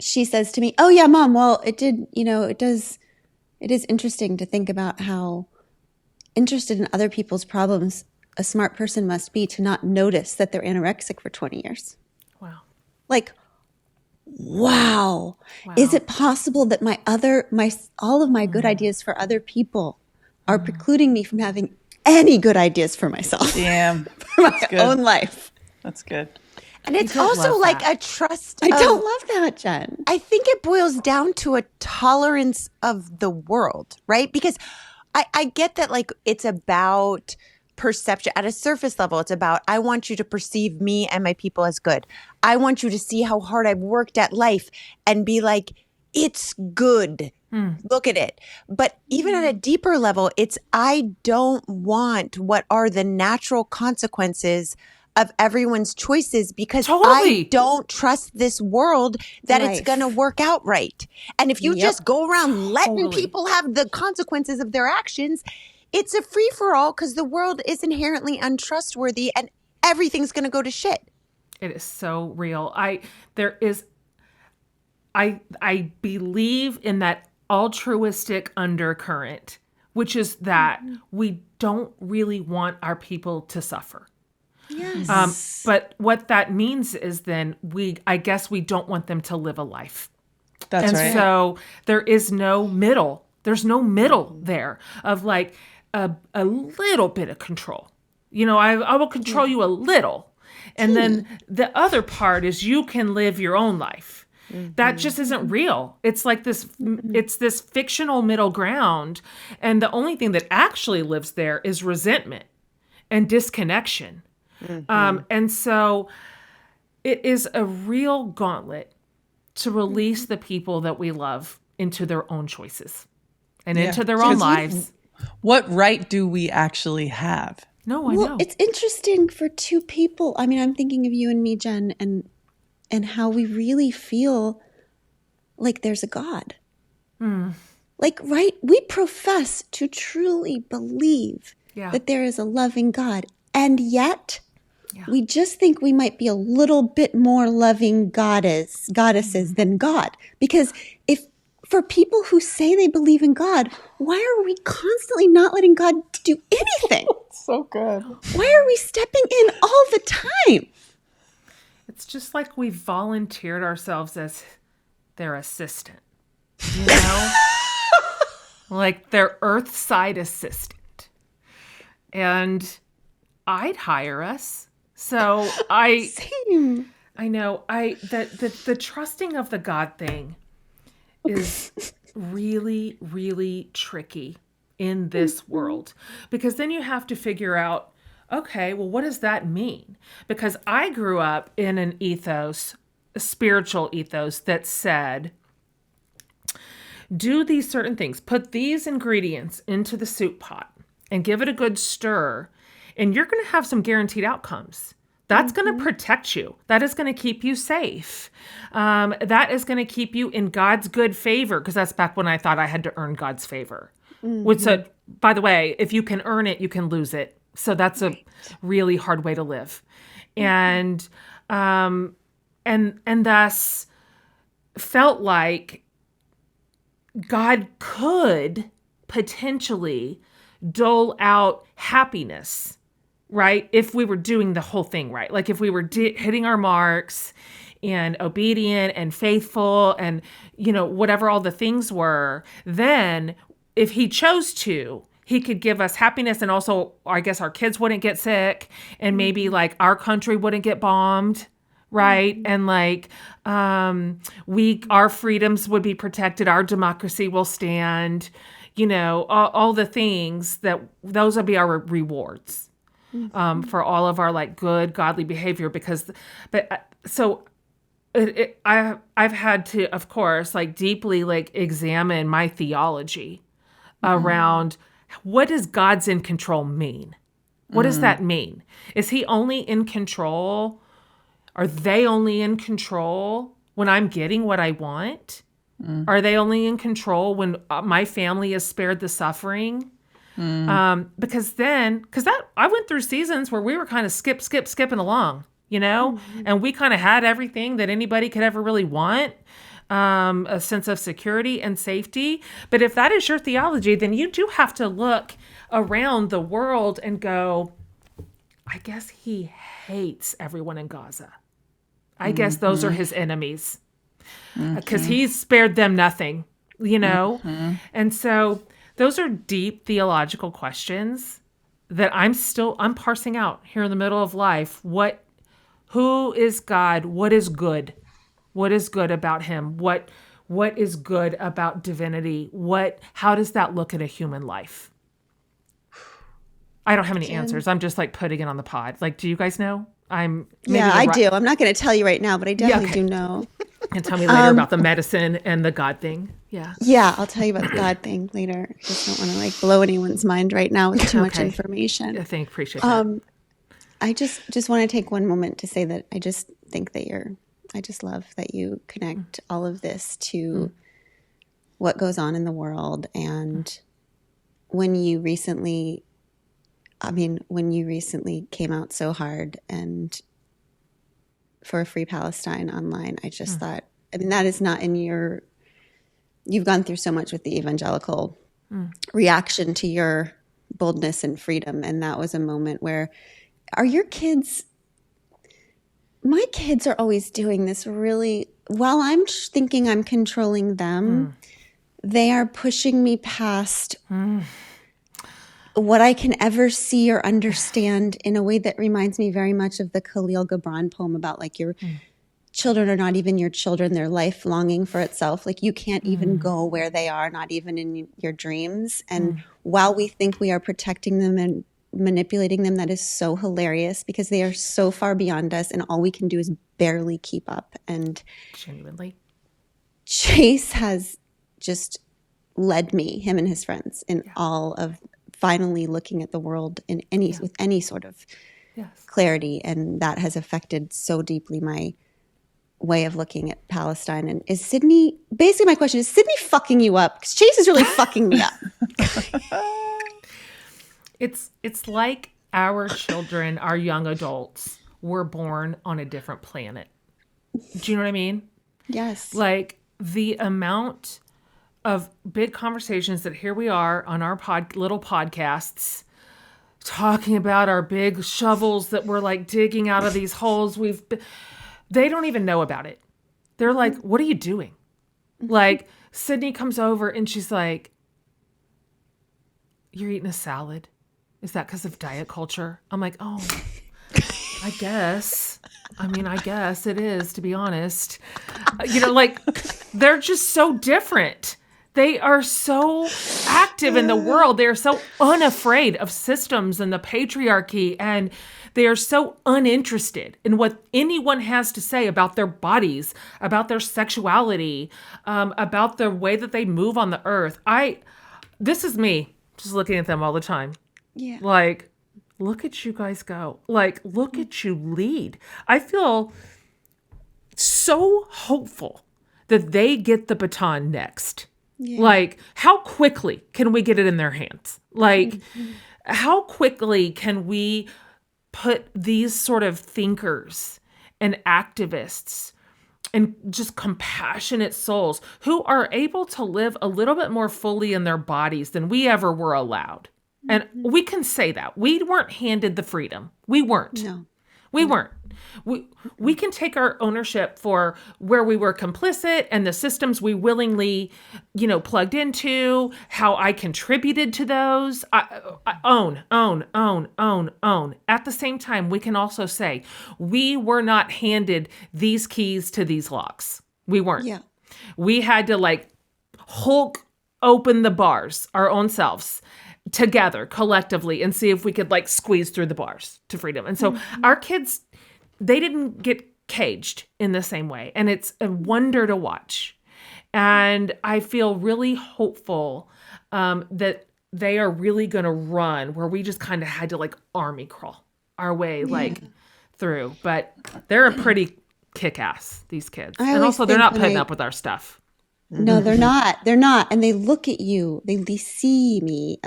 She says to me, "Oh yeah, Mom, well, it is interesting to think about how interested in other people's problems a smart person must be to not notice that they're anorexic for 20 years. Wow. Like, wow. Is it possible that all of my good ideas for other people are precluding me from having any good ideas for myself? Damn. For my own life. That's good. And it's also like a trust. I don't love that, Jen. I think it boils down to a tolerance of the world, right? Because I get that, like, it's about perception at a surface level. It's about, I want you to perceive me and my people as good. I want you to see how hard I've worked at life and be like, it's good. Look at it. But even at a deeper level, it's, I don't want what are the natural consequences of everyone's choices, because I don't trust this world that it's going to work out right. And if you just go around letting people have the consequences of their actions, it's a free for all, because the world is inherently untrustworthy and everything's going to go to shit. It is so real. I believe in that altruistic undercurrent, which is that we don't really want our people to suffer. Yes. But what that means is then I guess we don't want them to live a life. That's right. And so there is no middle. There's no middle there of like a little bit of control. I will control you a little. And then the other part is you can live your own life. That just isn't real. It's like this, it's this fictional middle ground. And the only thing that actually lives there is resentment and disconnection. And so it is a real gauntlet to release the people that we love into their own choices and into their own lives. What right do we actually have? No, I know. It's interesting for two people. I mean, I'm thinking of you and me, Jen, and how we really feel like there's a God. Like, right? We profess to truly believe that there is a loving God. And yet, we just think we might be a little bit more loving goddesses than God. Because for people who say they believe in God, why are we constantly not letting God do anything? So good. Why are we stepping in all the time? It's just like we volunteered ourselves as their assistant, you know? Like their Earthside assistant. And I'd hire us. So Same. I know the trusting of the God thing is really, really tricky in this world, because then you have to figure out, okay, well, what does that mean? Because I grew up in an ethos, a spiritual ethos that said, do these certain things, put these ingredients into the soup pot and give it a good stir, and you're going to have some guaranteed outcomes. That's going to protect you. That is going to keep you safe. That is going to keep you in God's good favor, because that's back when I thought I had to earn God's favor. Which, by the way, if you can earn it, you can lose it. So that's a really hard way to live. And thus felt like God could potentially dole out happiness, right? If we were doing the whole thing right. Like if we were hitting our marks and obedient and faithful and, you know, whatever all the things were, then if he chose to, he could give us happiness, and also, I guess, our kids wouldn't get sick, and maybe like our country wouldn't get bombed, right? And like our freedoms would be protected, our democracy will stand, you know, all the things that those would be our rewards for all of our like good godly behavior. I've had to, of course, like deeply like examine my theology around what does God's in control mean? What does that mean? Is he only in control? Are they only in control when I'm getting what I want? Are they only in control when my family is spared the suffering? Because I went through seasons where we were kind of skipping along, you know, and we kind of had everything that anybody could ever really want. A sense of security and safety. But if that is your theology, then you do have to look around the world and go, I guess he hates everyone in Gaza. I guess those are his enemies, because he's spared them nothing, you know? And so those are deep theological questions that I'm parsing out here in the middle of life. Who is God? What is good? What is good about him? What is good about divinity? How does that look at a human life? I don't have any answers. I'm just like putting it on the pod. Like, do you guys know? I do. I'm not going to tell you right now, but I definitely do know. And tell me later about the medicine and the God thing. Yeah. Yeah, I'll tell you about the God thing later. I just don't want to like blow anyone's mind right now with too much information. Appreciate that. I just want to take one moment to say that I just think that I just love that you connect all of this to what goes on in the world. And when you recently came out so hard and for a free Palestine online, I just thought, that is not you've gone through so much with the evangelical reaction to your boldness and freedom. And that was a moment where, my kids are always doing this really, while I'm thinking I'm controlling them, they are pushing me past what I can ever see or understand in a way that reminds me very much of the Khalil Gibran poem about like your children are not even your children, they're life longing for itself. Like you can't even go where they are, not even in your dreams. And while we think we are protecting them and manipulating them, that is so hilarious because they are so far beyond us and all we can do is barely keep up. And genuinely, Chase has just led me, him and his friends, in all of finally looking at the world in with any sort of clarity. And that has affected so deeply my way of looking at Palestine. And is Sydney, basically my question is, Sydney fucking you up? Because Chase is really fucking me up. It's like our children, our young adults, were born on a different planet. Do you know what I mean? Yes. Like the amount of big conversations that here we are on our little podcasts talking about our big shovels that we're like digging out of these holes. They don't even know about it. They're like, what are you doing? Like Sydney comes over and she's like, "You're eating a salad. Is that because of diet culture?" I'm like, "Oh, I guess. I mean, I guess it is, to be honest." Like they're just so different. They are so active in the world. They are so unafraid of systems and the patriarchy, and they are so uninterested in what anyone has to say about their bodies, about their sexuality, about the way that they move on the earth. This is me just looking at them all the time. Yeah. Like, look at you guys go. Like, look at you lead. I feel so hopeful that they get the baton next. Yeah. Like, how quickly can we get it in their hands? Like, how quickly can we put these sort of thinkers and activists and just compassionate souls who are able to live a little bit more fully in their bodies than we ever were allowed? And we can say that. We weren't handed the freedom. We weren't. No. We weren't. We can take our ownership for where we were complicit and the systems we willingly, plugged into, how I contributed to those. I own. At the same time, we can also say we were not handed these keys to these locks. We weren't. Yeah. We had to Hulk open the bars our own selves together collectively and see if we could squeeze through the bars to freedom. And so our kids, they didn't get caged in the same way. And it's a wonder to watch. And I feel really hopeful that they are really going to run where we just kind of had to army crawl our way through. But they're a pretty kick-ass, these kids. And also they're not putting up with our stuff. No, they're not. They're not. And they look at you. They see me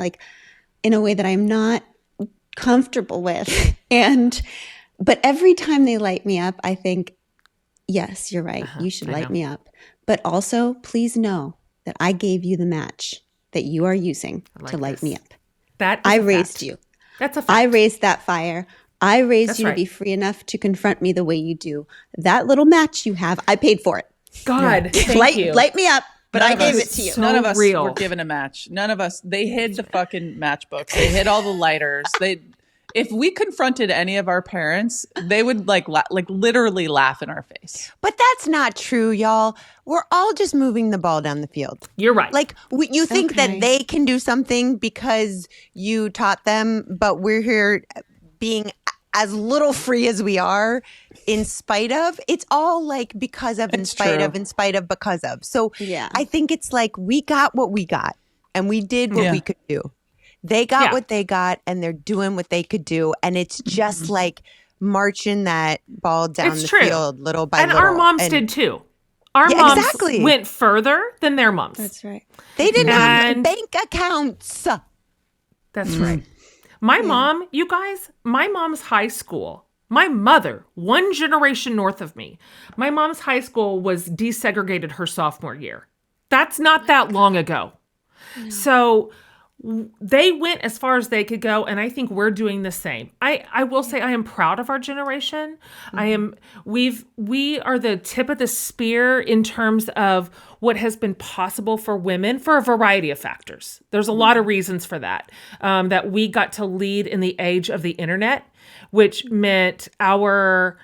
in a way that I'm not comfortable with. But every time they light me up, I think, yes, you're right. You should light me up. But also, please know that I gave you the match that you are using to light me up. I raised you. That's a fact. I raised that fire. I raised you to be free enough to confront me the way you do. That little match you have, I paid for it. God, thank you. Light me up, but I gave it to you. So None of us real. were given a match. None of us. They hid the fucking matchbooks. They hid all the lighters. If we confronted any of our parents, they would literally laugh in our face. But that's not true, y'all. We're all just moving the ball down the field. You're right. You think that they can do something because you taught them, but we're here being as little free as we are in spite of. It's all because of, in spite of, because of. So yeah. I think it's we got what we got and we did what we could do. They got what they got and they're doing what they could do. And it's just marching that ball down the field little by little. And our moms did too. Our moms went further than their moms. That's right. They didn't have bank accounts. That's right. My mom, you guys, my mom's high school, my mother, one generation north of me, my mom's high school was desegregated her sophomore year. That's not that long ago. No. So they went as far as they could go, and I think we're doing the same. I will say I am proud of our generation. We are the tip of the spear in terms of what has been possible for women for a variety of factors. There's a lot of reasons for that. That we got to lead in the age of the internet, which meant our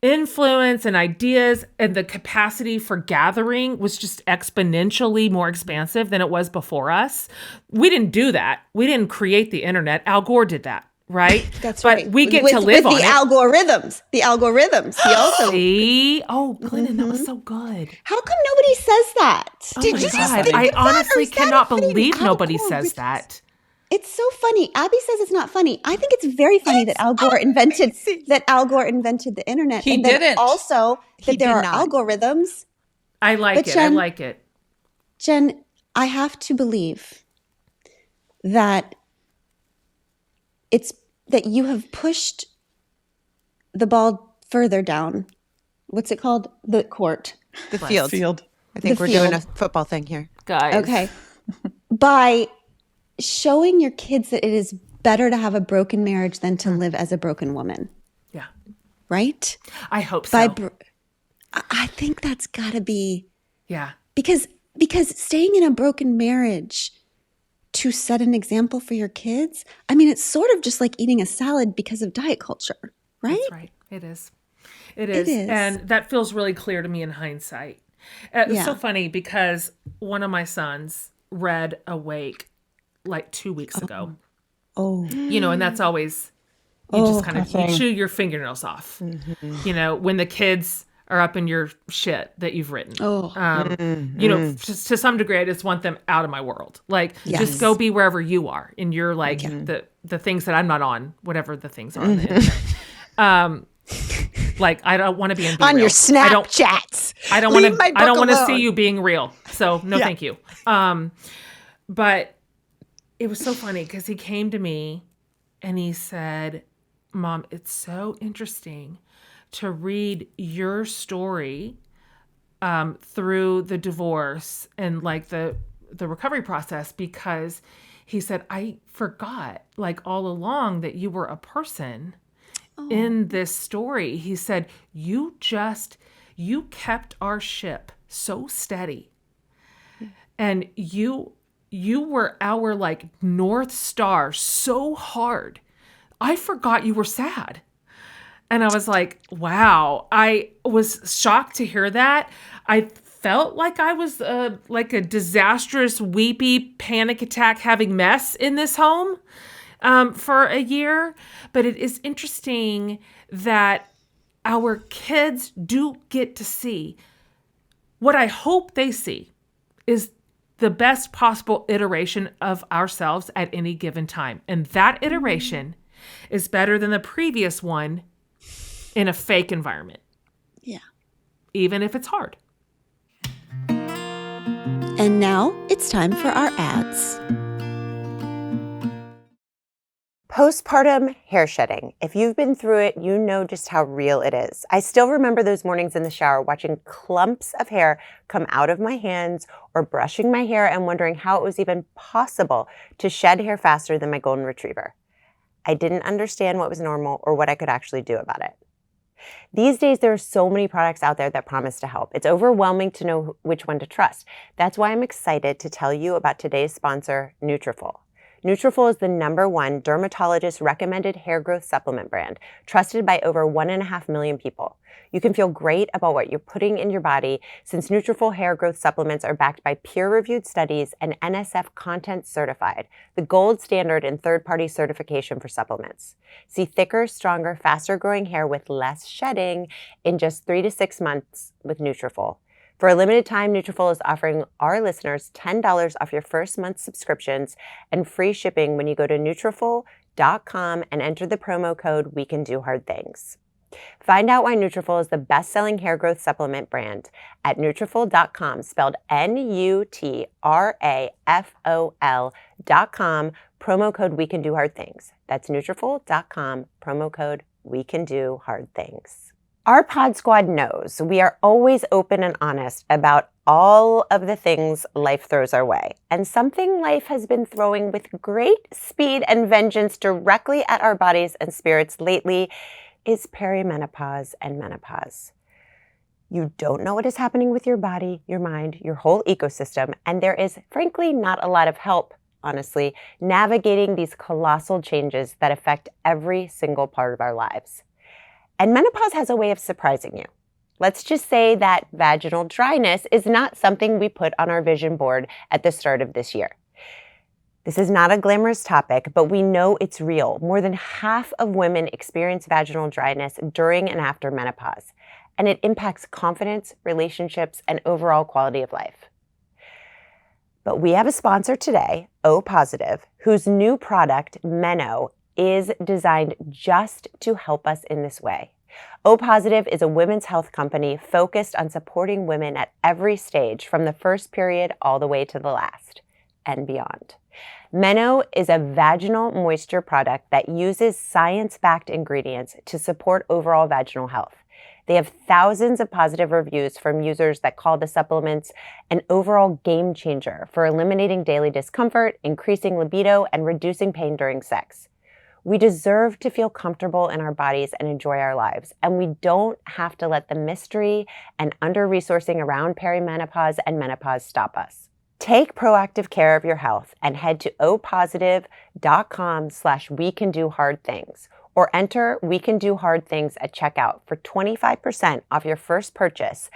influence and ideas and the capacity for gathering was just exponentially more expansive than it was before us. We didn't do that. We didn't create the internet. Al Gore did that, right? That's but right. We get to live on the algorithms. The algorithms. He also. See? Oh, Glennon, that was so good. How come nobody says that? Oh my God. I honestly cannot believe nobody says that. It's so funny. Abby says it's not funny. I think it's very funny that Al Gore invented the internet. He and didn't. Also, that there are algorithms. I like it. Jen, I like it. Jen, I have to believe that that you have pushed the ball further down. What's it called? The court. The field. I think we're doing a football thing here. Guys. Okay. By showing your kids that it is better to have a broken marriage than to live as a broken woman. Yeah. Right? I hope so. I think that's got to be... Yeah. Because staying in a broken marriage to set an example for your kids, I mean, it's sort of just like eating a salad because of diet culture, right? That's right. It is. It is. And that feels really clear to me in hindsight. It's so funny because one of my sons read Awake like 2 weeks ago. Oh. You know, and that's always, you just kind of you chew your fingernails off, you know, when the kids are up in your shit that you've written. You know, just to some degree, I just want them out of my world. Like, just go be wherever you are in your, like, the things that I'm not on, whatever the things are on the internet. Like, I don't want to be in on real. your Snapchats. I don't want to see you being real. So no, thank you. But it was so funny because he came to me and he said, Mom, it's so interesting to read your story through the divorce and like the recovery process, because he said, I forgot like all along that you were a person in this story. He said, you kept our ship so steady, and you were our like North Star so hard. I forgot you were sad. And I was like, wow. I was shocked to hear that. I felt like I was like a disastrous, weepy, panic attack having mess in this home for a year. But it is interesting that our kids do get to see what I hope they see is the best possible iteration of ourselves at any given time. And that iteration is better than the previous one in a fake environment. Yeah. Even if it's hard. And now it's time for our ads. Postpartum hair shedding. If you've been through it, you know just how real it is. I still remember those mornings in the shower watching clumps of hair come out of my hands or brushing my hair and wondering how it was even possible to shed hair faster than my golden retriever. I didn't understand what was normal or what I could actually do about it. These days, there are so many products out there that promise to help. It's overwhelming to know which one to trust. That's why I'm excited to tell you about today's sponsor, Nutrafol. Nutrafol is the #1 dermatologist-recommended hair growth supplement brand, trusted by over 1.5 million people. You can feel great about what you're putting in your body since Nutrafol hair growth supplements are backed by peer-reviewed studies and NSF content certified, the gold standard in third-party certification for supplements. See thicker, stronger, faster-growing hair with less shedding in just 3 to 6 months with Nutrafol. For a limited time, Nutrafol is offering our listeners $10 off your first month's subscriptions and free shipping when you go to Nutrafol.com and enter the promo code WeCanDoHardThings. Find out why Nutrafol is the best-selling hair growth supplement brand at Nutrafol.com, spelled Nutrafol.com, promo code WeCanDoHardThings. That's Nutrafol.com, promo code WeCanDoHardThings. Our Pod Squad knows we are always open and honest about all of the things life throws our way. And something life has been throwing with great speed and vengeance directly at our bodies and spirits lately is perimenopause and menopause. You don't know what is happening with your body, your mind, your whole ecosystem, and there is frankly not a lot of help, honestly, navigating these colossal changes that affect every single part of our lives. And menopause has a way of surprising you. Let's just say that vaginal dryness is not something we put on our vision board at the start of this year. This is not a glamorous topic, but we know it's real. More than half of women experience vaginal dryness during and after menopause, and it impacts confidence, relationships, and overall quality of life. But we have a sponsor today, O Positive, whose new product, Meno, is designed just to help us in this way. O Positive is a women's health company focused on supporting women at every stage, from the first period all the way to the last and beyond. Meno is a vaginal moisture product that uses science-backed ingredients to support overall vaginal health. They have thousands of positive reviews from users that call the supplements an overall game changer for eliminating daily discomfort, increasing libido, and reducing pain during sex. We deserve to feel comfortable in our bodies and enjoy our lives. And we don't have to let the mystery and under-resourcing around perimenopause and menopause stop us. Take proactive care of your health and head to opositive.com/wecandohardthings or enter We Can Do Hard Things at checkout for 25% off your first purchase.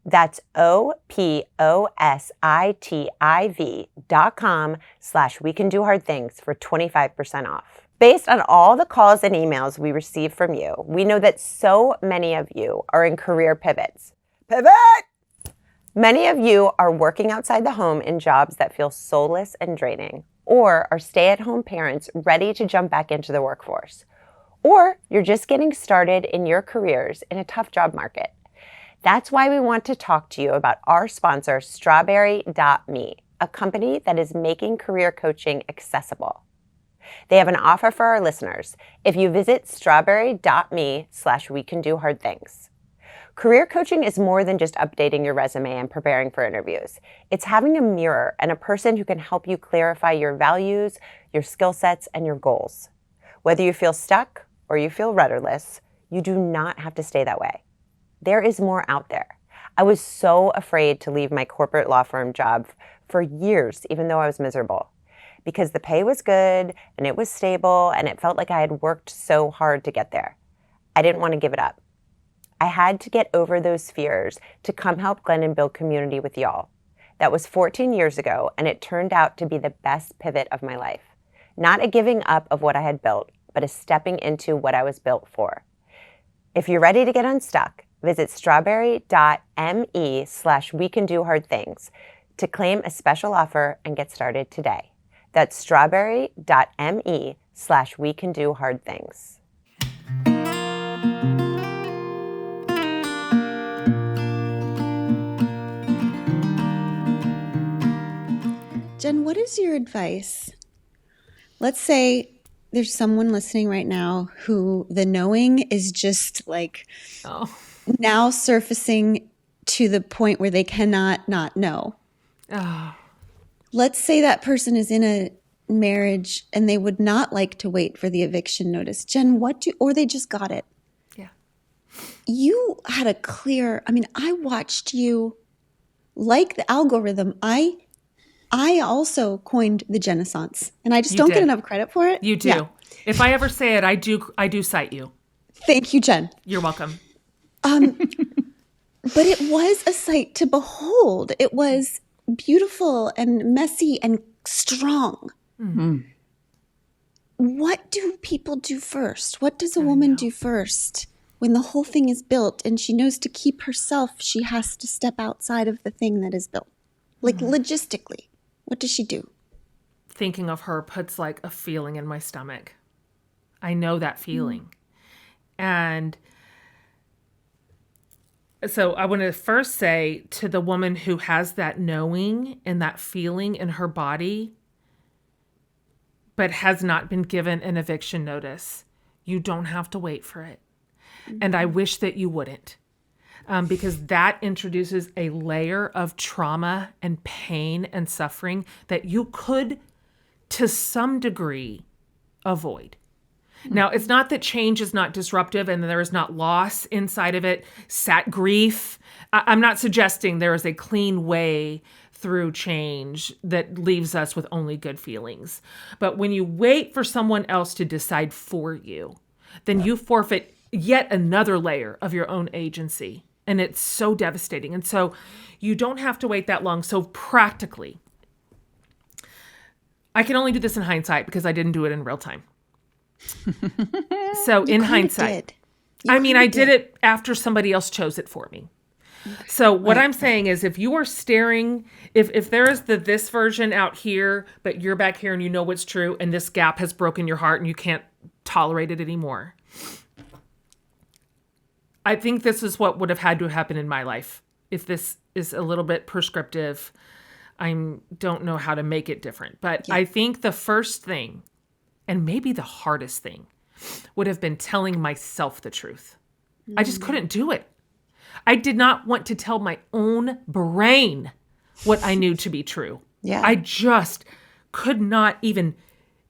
That's opositive.com/wecandohardthings for 25% off. Based on all the calls and emails we receive from you, we know that so many of you are in career pivots. Pivot! Many of you are working outside the home in jobs that feel soulless and draining, or are stay-at-home parents ready to jump back into the workforce. Or you're just getting started in your careers in a tough job market. That's why we want to talk to you about our sponsor, Strawberry.me, a company that is making career coaching accessible. They have an offer for our listeners if you visit strawberry.me/wecandohardthings. Career coaching is more than just updating your resume and preparing for interviews. It's having a mirror and a person who can help you clarify your values, your skill sets, and your goals. Whether you feel stuck or you feel rudderless, you do not have to stay that way. There is more out there. I was so afraid to leave my corporate law firm job for years, even though I was miserable, because the pay was good and it was stable and it felt like I had worked so hard to get there. I didn't want to give it up. I had to get over those fears to come help Glenn and build community with y'all. That was 14 years ago, and it turned out to be the best pivot of my life. Not a giving up of what I had built, but a stepping into what I was built for. If you're ready to get unstuck, visit strawberry.me/wecandohardthings to claim a special offer and get started today. That's strawberry.me/wecandohardthings. Jen, what is your advice? Let's say there's someone listening right now who the knowing is just like now surfacing to the point where they cannot not know. Let's say that person is in a marriage and they would not like to wait for the eviction notice. Jen, or they just got it. Yeah. You had I watched you like the algorithm. I also coined the Genaissance, and I just don't get enough credit for it. You do. Yeah. If I ever say it, I do cite you. Thank you, Jen. You're welcome. But it was a sight to behold. It was beautiful and messy and strong. Mm-hmm. What do people do first? What does a woman do first when the whole thing is built and she knows to keep herself, she has to step outside of the thing that is built? Like logistically, what does she do? Thinking of her puts like a feeling in my stomach. I know that feeling. And so I want to first say to the woman who has that knowing and that feeling in her body, but has not been given an eviction notice, you don't have to wait for it. Mm-hmm. And I wish that you wouldn't. Because that introduces a layer of trauma and pain and suffering that you could, to some degree, avoid. Mm-hmm. Now, it's not that change is not disruptive and there is not loss inside of it, grief. I'm not suggesting there is a clean way through change that leaves us with only good feelings. But when you wait for someone else to decide for you, then you forfeit yet another layer of your own agency. And it's so devastating. And so you don't have to wait that long. So practically, I can only do this in hindsight because I didn't do it in real time. So in hindsight, I did it after somebody else chose it for me. So what I'm saying is if you are staring, if there is this version out here, but you're back here and you know what's true, and this gap has broken your heart and you can't tolerate it anymore, I think this is what would have had to happen in my life. If this is a little bit prescriptive, I don't know how to make it different. But I think the first thing, and maybe the hardest thing, would have been telling myself the truth. I just couldn't do it. I did not want to tell my own brain what I knew to be true. Yeah. I just could not even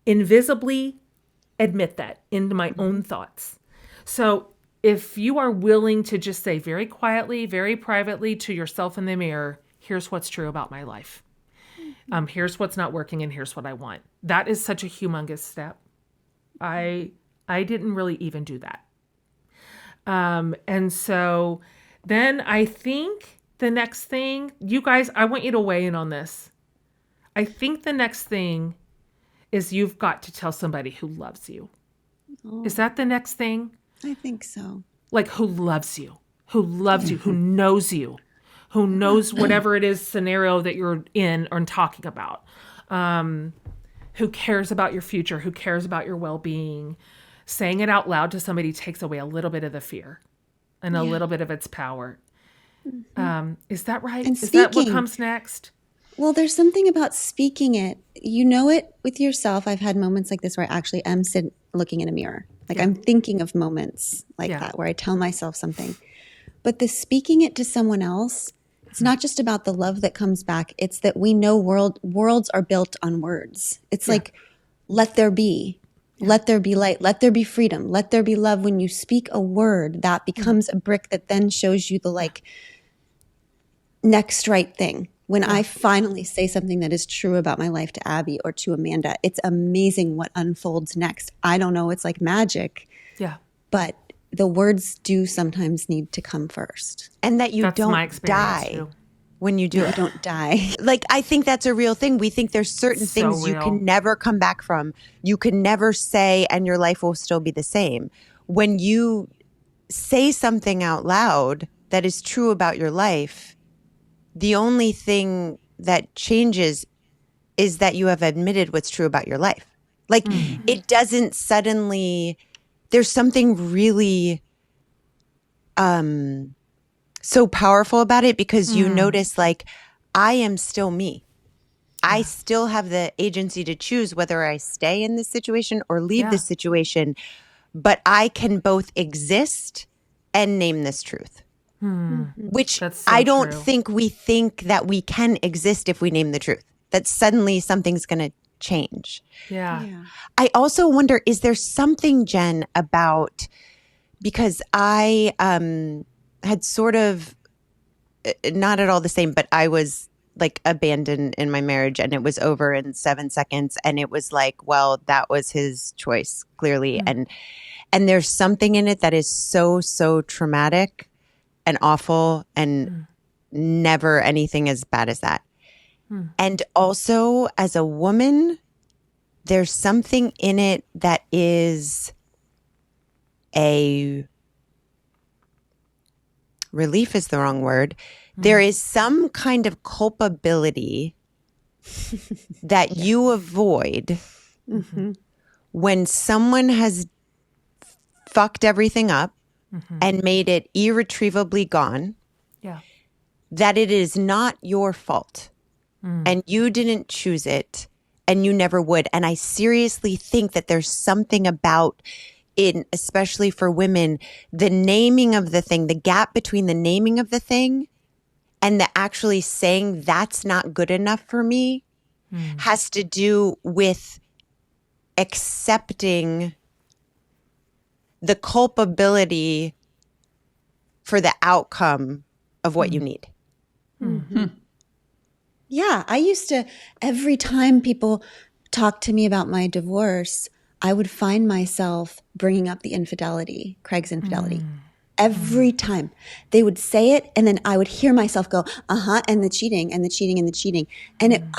invisibly admit that into my own thoughts. So if you are willing to just say very quietly, very privately to yourself in the mirror, here's what's true about my life. Here's what's not working and here's what I want. That is such a humongous step. I didn't really even do that. And so then I think the next thing, you guys, I want you to weigh in on this. I think the next thing is you've got to tell somebody who loves you. Oh, Is that the next thing? I think so. Like who loves you, who knows you, who knows whatever it is scenario that you're in or talking about, who cares about your future, who cares about your well-being. Saying it out loud to somebody takes away a little bit of the fear and a little bit of its power. Is that right? And is that what speaking. comes next? Well, there's something about speaking it. You know it with yourself. I've had moments like this where I actually am looking in a mirror. Like I'm thinking of moments like that where I tell myself something. But the speaking it to someone else, it's not just about the love that comes back. It's that we know worlds are built on words. It's like, let there be. Let there be light. Let there be freedom. Let there be love. When you speak a word, that becomes a brick that then shows you the next right thing. When I finally say something that is true about my life to Abby or to Amanda, it's amazing what unfolds next. I don't know. It's like magic. Yeah. But the words do sometimes need to come first. And that you That's my don't experience die too. when you do I it. don't die. Like, I think that's a real thing. We think there's certain So things you real. can never come back from. You can never say, and your life will still be the same. When you say something out loud that is true about your life, the only thing that changes is that you have admitted what's true about your life. Like, it doesn't suddenly, there's something really so powerful about it, because you notice, like, I am still me. I still have the agency to choose whether I stay in this situation or leave this situation, but I can both exist and name this truth. Which That's so I don't true. think we think that we can exist if we name the truth, that suddenly something's going to change. Yeah. I also wonder, is there something, Jen, about, because I had sort of, not at all the same, but I was like abandoned in my marriage and it was over in 7 seconds. And it was like, well, that was his choice, clearly. And there's something in it that is so, so traumatic and awful, and never anything as bad as that. And also, as a woman, there's something in it that is a relief is the wrong word. There is some kind of culpability that you avoid when someone has fucked everything up and made it irretrievably gone, that it is not your fault and you didn't choose it and you never would. And I seriously think that there's something about it, especially for women, the naming of the thing, the gap between the naming of the thing and the actually saying that's not good enough for me has to do with accepting the culpability for the outcome of what you need. Yeah, I used to, every time people talk to me about my divorce, I would find myself bringing up the infidelity, Craig's infidelity. Every time they would say it, and then I would hear myself go, and the cheating, and the cheating, and the cheating. And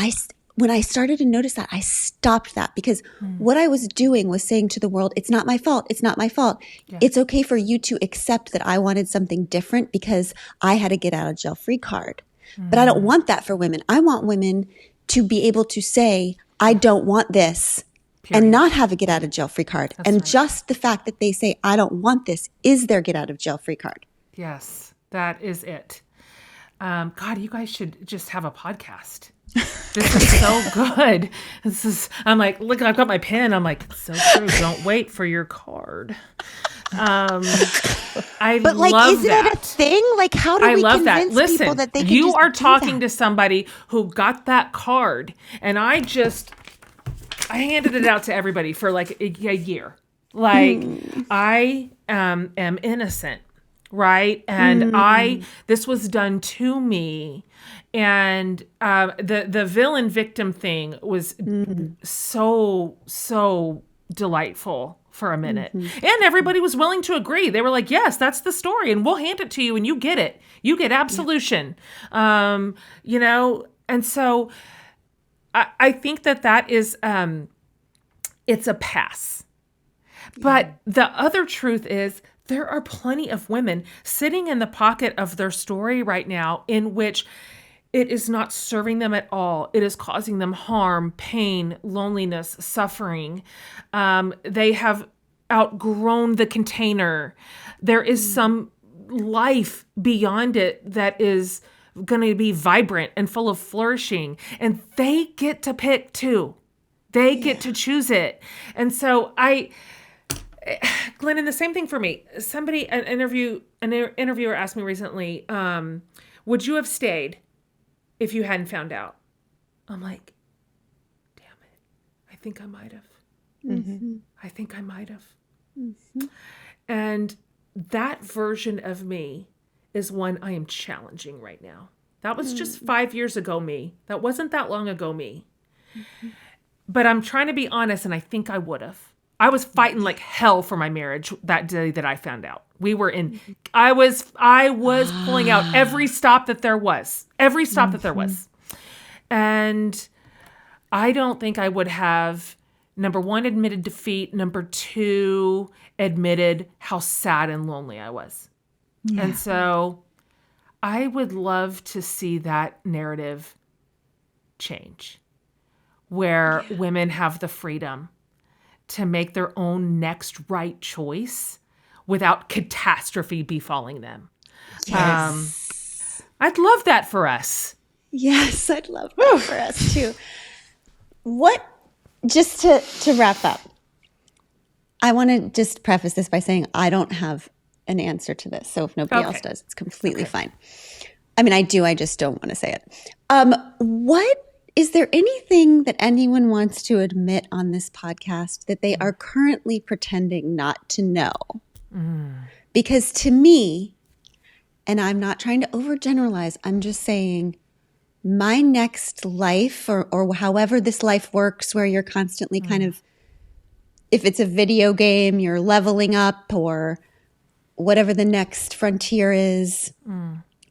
when I started to notice that, I stopped that, because what I was doing was saying to the world, it's not my fault. It's not my fault. It's okay for you to accept that I wanted something different because I had a get out of jail free card. But I don't want that for women. I want women to be able to say, I don't want this. And not have a get out of jail free card. Just the fact that they say, I don't want this, is their get out of jail free card. Yes, that is it. God, you guys should just have a podcast. This is so good. I'm like, look, I've got my pen. I'm like, it's so true. Don't wait for your card. But like, love is that a thing? Like, how do I we love that. convince Listen, people that they can you just are do talking that? to somebody who got that card, and I just I handed it out to everybody for like a year. Like, I am innocent, right? And this was done to me. And the villain victim thing was so delightful for a minute. And everybody was willing to agree. They were like, yes, that's the story, and we'll hand it to you, and you get it. You get absolution. You know, and so I think that is it's a pass. But the other truth is there are plenty of women sitting in the pocket of their story right now in which it is not serving them at all. It is causing them harm, pain, loneliness, suffering. They have outgrown the container. There is some life beyond it that is going to be vibrant and full of flourishing. And they get to pick too. They get to choose it. And so Glennon, the same thing for me. An interviewer asked me recently, would you have stayed if you hadn't found out? I'm like, damn it. I think I might have. I think I might have. And that version of me is one I am challenging right now. That was just 5 years ago me. That wasn't that long ago me. But I'm trying to be honest, and I think I would have. I was fighting like hell for my marriage that day that I found out. I was pulling out every stop that there was. And I don't think I would have, number one, admitted defeat. Number two, admitted how sad and lonely I was. Yeah. And so I would love to see that narrative change, where women have the freedom to make their own next right choice without catastrophe befalling them. Yes. I'd love that for us. Yes, I'd love that for us too. Just to wrap up, I want to just preface this by saying I don't have an answer to this. So if nobody else does, it's completely fine. I mean, I do, I just don't want to say it. Is there anything that anyone wants to admit on this podcast that they are currently pretending not to know? Because to me, and I'm not trying to overgeneralize, I'm just saying my next life or however this life works, where you're constantly kind of, if it's a video game, you're leveling up or whatever the next frontier is,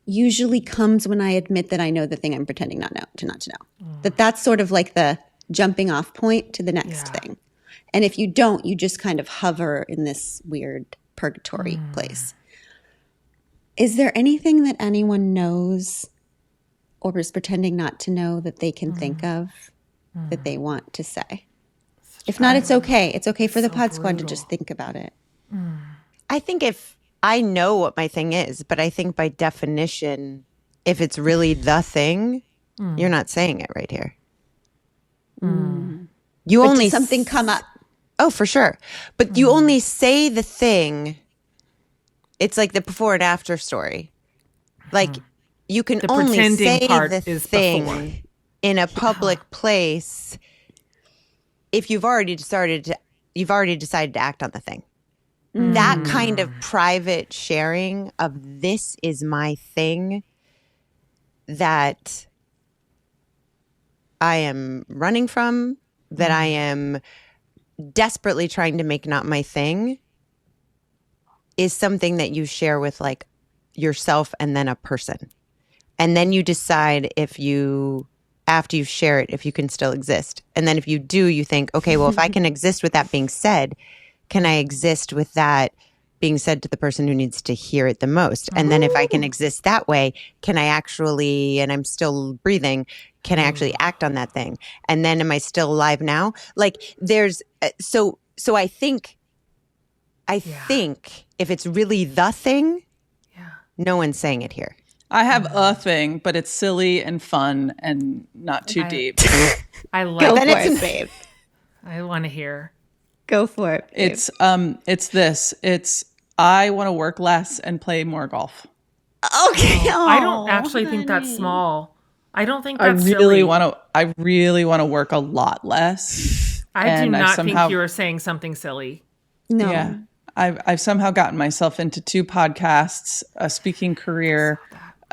usually comes when I admit that I know the thing I'm pretending not to know. That's sort of like the jumping off point to the next thing. And if you don't, you just kind of hover in this weird purgatory place. Is there anything that anyone knows or is pretending not to know that they can think of that they want to say? If not, it's okay. It's okay for the Pod Squad to just think about it. I think if I know what my thing is, but I think by definition, if it's really the thing, you're not saying it right here. You But only does something come up? Oh, for sure. But you only say the thing. It's like the before and after story. Like you can The only pretending say part the is thing before. in a public place if you've already decided to act on the thing. That kind of private sharing of this is my thing that I am running from, that I am desperately trying to make not my thing, is something that you share with like yourself and then a person. And then you decide after you share it, if you can still exist. And then if you do, you think, okay, well, if I can exist with that being said, can I exist with that being said to the person who needs to hear it the most? And then if I can exist that way, can I actually, and I'm still breathing, can I actually act on that thing? And then am I still alive now? Like there's, so I think if it's really the thing, no one's saying it here. I have a thing, but it's silly and fun and not too deep. I like Go it. for it, babe. I want to hear. Go for it, babe. It's I want to work less and play more golf. Okay. I don't actually think that's small. I don't think that's I really want to work a lot less I do not think you are saying something silly. No. Yeah. I've somehow gotten myself into 2 podcasts, a speaking career,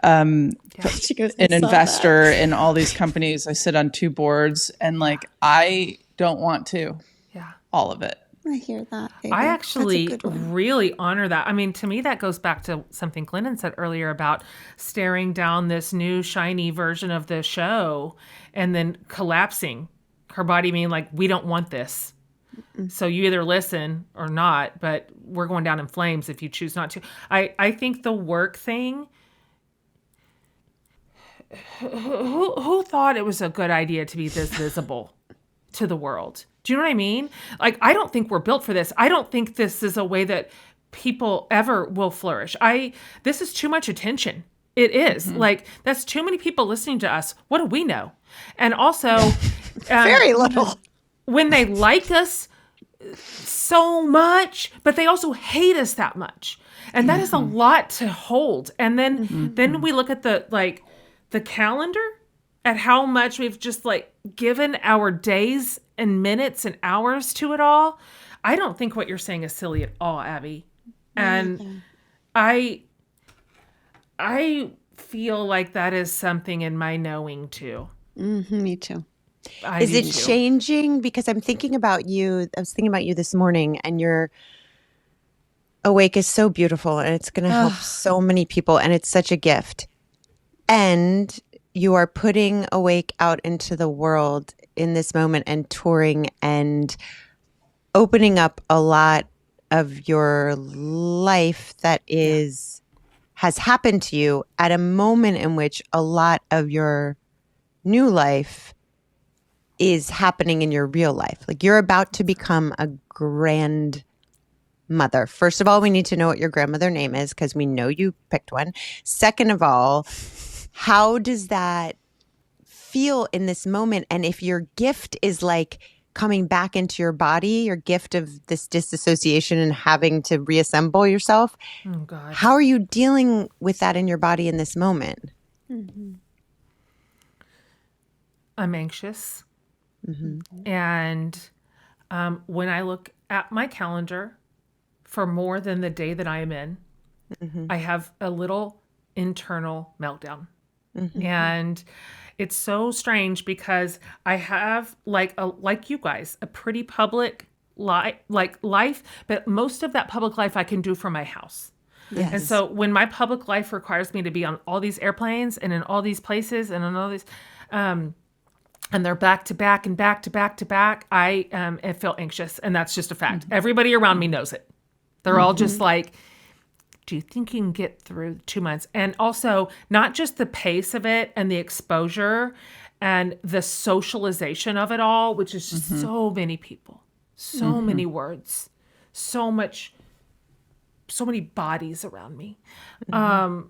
She goes, an investor in all these companies. I sit on 2 boards, and like, I don't want to. Yeah. All of it. I hear that. Baby. I That's a actually good one. really honor that. I mean, to me, that goes back to something Clinton said earlier about staring down this new shiny version of the show and then collapsing. Her body being like, we don't want this. So you either listen or not, but we're going down in flames if you choose not to. I think the work thing, who thought it was a good idea to be this visible to the world? Do you know what I mean? Like, I don't think we're built for this. I don't think this is a way that people ever will flourish. This is too much attention. It is. Like, that's too many people listening to us. What do we know? And also, Very little. when they like us so much, but they also hate us that much. And that is a lot to hold. And then we look at the calendar, at how much we've just like given our days and minutes and hours to it all. I don't think what you're saying is silly at all, Abby. And I feel like that is something in my knowing too. Me too. Is it changing? Because I'm thinking about you. I was thinking about you this morning, and your awake is so beautiful, and it's going to help so many people, and it's such a gift. And you are putting Awake out into the world in this moment and touring and opening up a lot of your life that has happened to you at a moment in which a lot of your new life is happening in your real life. Like, you're about to become a grandmother. First of all, we need to know what your grandmother name is, because we know you picked one. Second of all, how does that feel in this moment? And if your gift is like coming back into your body, your gift of this disassociation and having to reassemble yourself, how are you dealing with that in your body in this moment? I'm anxious. And when I look at my calendar for more than the day that I am in, I have a little internal meltdown. And it's so strange because I have like you guys, a pretty public life, but most of that public life I can do from my house. Yes. And so when my public life requires me to be on all these airplanes and in all these places and on all these, and they're back to back and back to back to back, I feel anxious. And that's just a fact. Everybody around me knows it. They're all just like, do you think you can get through 2 months? And also not just the pace of it and the exposure and the socialization of it all, which is just so many people, so many words, so many bodies around me. But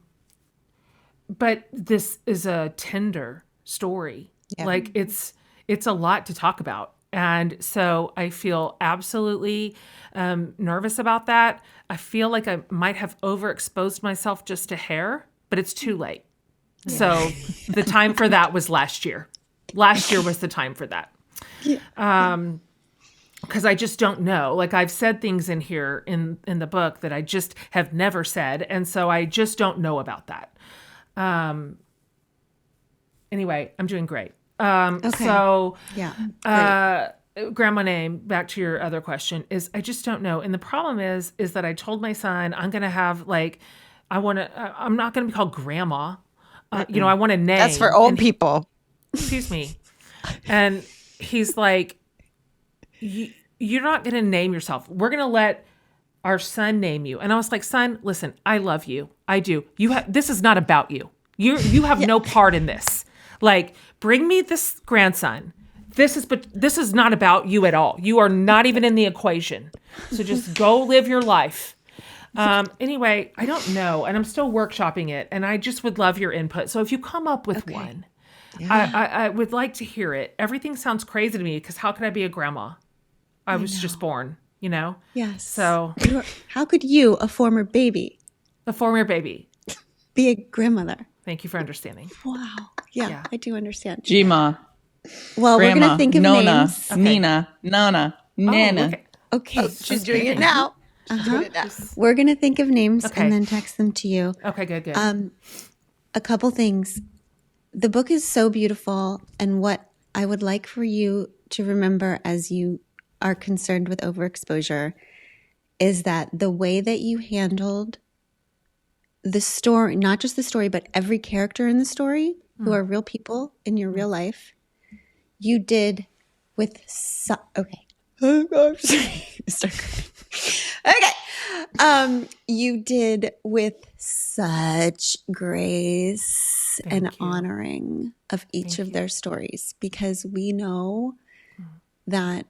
this is a tender story. Yeah. Like it's a lot to talk about. And so I feel absolutely nervous about that. I feel like I might have overexposed myself just a hair, but it's too late. Yeah. So the time for that was last year. Last year was the time for that. Because I just don't know. Like, I've said things in here in the book that I just have never said. And so I just don't know about that. Anyway, I'm doing great. Okay. So, yeah, grandma name, back to your other question, is I just don't know. And the problem is that I told my son, I'm going to have I'm not going to be called grandma. I want a name. That's for old people. Excuse me. And he's like, you're not going to name yourself. We're going to let our son name you. And I was like, son, listen, I love you. I do. This is not about you. You have no part in this. Like, bring me this grandson. This is not about you at all. You are not even in the equation. So just go live your life. Anyway, I don't know. And I'm still workshopping it. And I just would love your input. So if you come up with one, I would like to hear it. Everything sounds crazy to me because how could I be a grandma? I was just born, Yes. So how could you, a former baby, be a grandmother? Thank you for understanding. Wow. Yeah, I do understand. Gma. Well, we're Grandma, going to think of Nona, names. Nina, Nana, Nana. Okay. She's doing it now. We're going to think of names Okay. and then text them to you. Okay, good. A couple things. The book is so beautiful, and what I would like for you to remember as you are concerned with overexposure is that the way that you handled the story, not just the story, but every character in the story who are real people in your real life, you did with okay. Oh gosh. Okay. You did with such grace and honoring of each of their stories, because we know that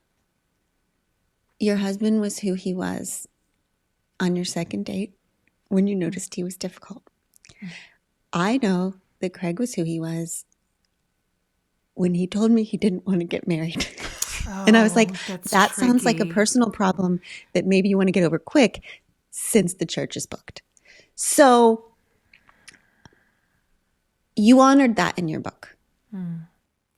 your husband was who he was on your second date when you noticed he was difficult. I know that Craig was who he was when he told me he didn't want to get married. And I was like, that sounds like a personal problem that maybe you want to get over quick since the church is booked. So you honored that in your book.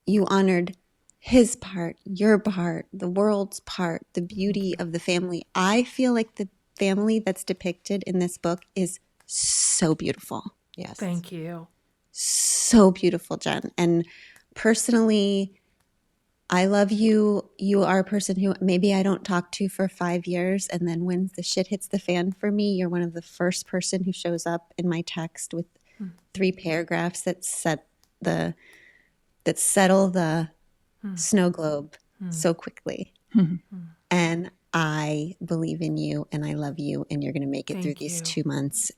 You honored his part, your part, the world's part, the beauty of the family. I feel like the family that's depicted in this book is so beautiful. Yes. Thank you. So beautiful, Jen. And personally, I love you. You are a person who maybe I don't talk to for 5 years, and then when the shit hits the fan for me, you're one of the first person who shows up in my text with 3 paragraphs that settle the snow globe so quickly. And I believe in you, and I love you, and you're going to make it through these 2 months.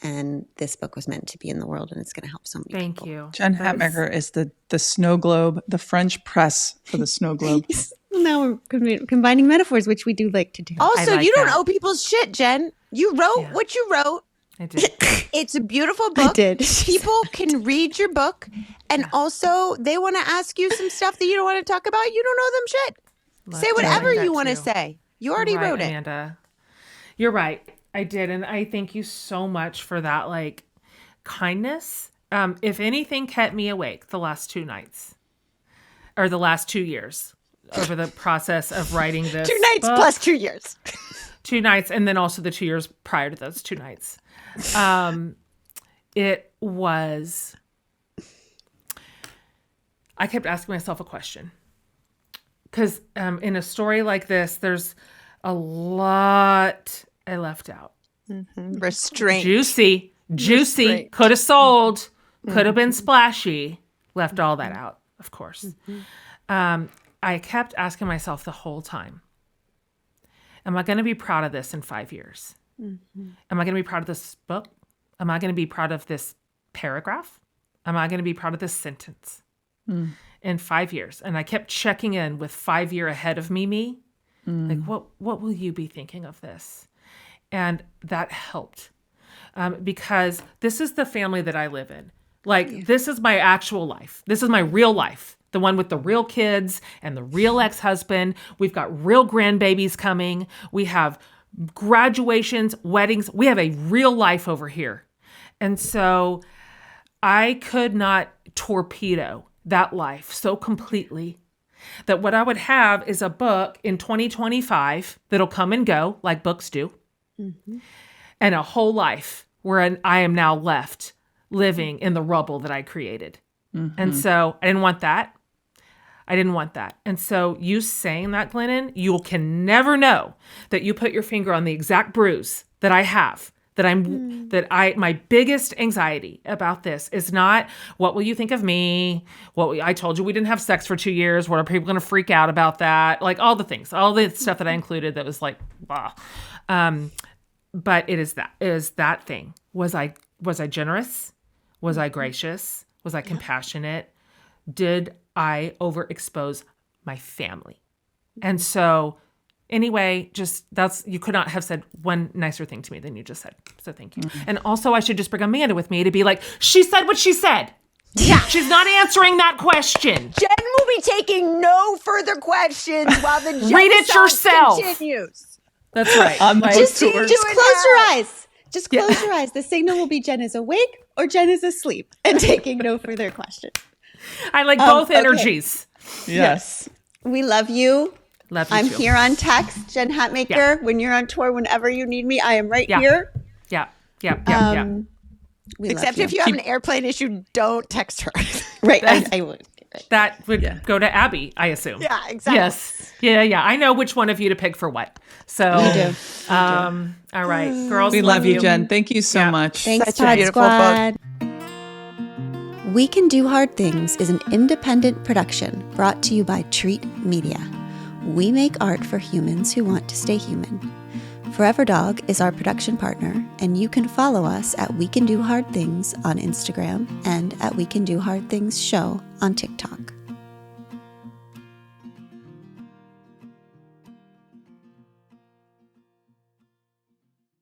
And this book was meant to be in the world, and it's going to help so many people. Thank you. Jen Hatmaker is the snow globe, the French press for the snow globe. Now we're combining metaphors, which we do like to do. Also, like you don't that. owe people's shit, Jen. You wrote what you wrote. I did. It's a beautiful book. I did. People can read your book, and also they want to ask you some stuff that you don't want to talk about. You don't owe them shit. Say whatever you want to say. You already wrote it. Amanda. You're right. I did. And I thank you so much for that, like, kindness. If anything kept me awake the last 2 nights or the last 2 years over the process of writing this 2 nights book, plus 2 years. 2 nights. And then also the 2 years prior to those 2 nights. It was, I kept asking myself a question. Because in a story like this, there's a lot I left out. Restraint. Juicy. Restraint. Could have sold. Could have been splashy. Left all that out, of course. I kept asking myself the whole time, am I going to be proud of this in 5 years? Am I going to be proud of this book? Am I going to be proud of this paragraph? Am I going to be proud of this sentence in 5 years? And I kept checking in with 5 year ahead of me. Like, what will you be thinking of this? And that helped because this is the family that I live in. Like, this is my actual life. This is my real life. The one with the real kids and the real ex-husband. We've got real grandbabies coming. We have graduations, weddings. We have a real life over here. And so I could not torpedo that life so completely that what I would have is a book in 2025 that'll come and go like books do. And a whole life where I am now left living in the rubble that I created. And so I didn't want that. And so you saying that, Glennon, you can never know that you put your finger on the exact bruise that I have, my biggest anxiety about this is not, what will you think of me? I told you we didn't have sex for 2 years. What are people going to freak out about that? Like all the things, all the stuff that I included that was like, blah. But it is that thing. Was I generous? Was I gracious? Was I compassionate? Did I overexpose my family? And so anyway, you could not have said one nicer thing to me than you just said. So thank you. And also I should just bring Amanda with me to be like, she said what she said. Yeah. She's not answering that question. Jen will be taking no further questions while the Read it yourself. Continues. That's right. Just close your eyes. Just close your eyes. The signal will be Jen is awake or Jen is asleep and taking no further questions. I like both energies. Yes. We love you. Love you I'm too. here on text, Jen Hatmaker. Yeah. When you're on tour, whenever you need me, I am right Yeah. here. Yeah. Yeah. We Except love if you have an airplane issue, don't text her. Right, I would. Right. That would go to Abby, I assume. Yeah, exactly. Yes. Yeah. I know which one of you to pick for what. So, We do. all right, girls. We love you, Jen. Thank you so much. Thanks, Such a Pod beautiful book. Squad. We Can Do Hard Things is an independent production brought to you by Treat Media. We make art for humans who want to stay human. Forever Dog is our production partner, and you can follow us at We Can Do Hard Things on Instagram and at We Can Do Hard Things Show on TikTok.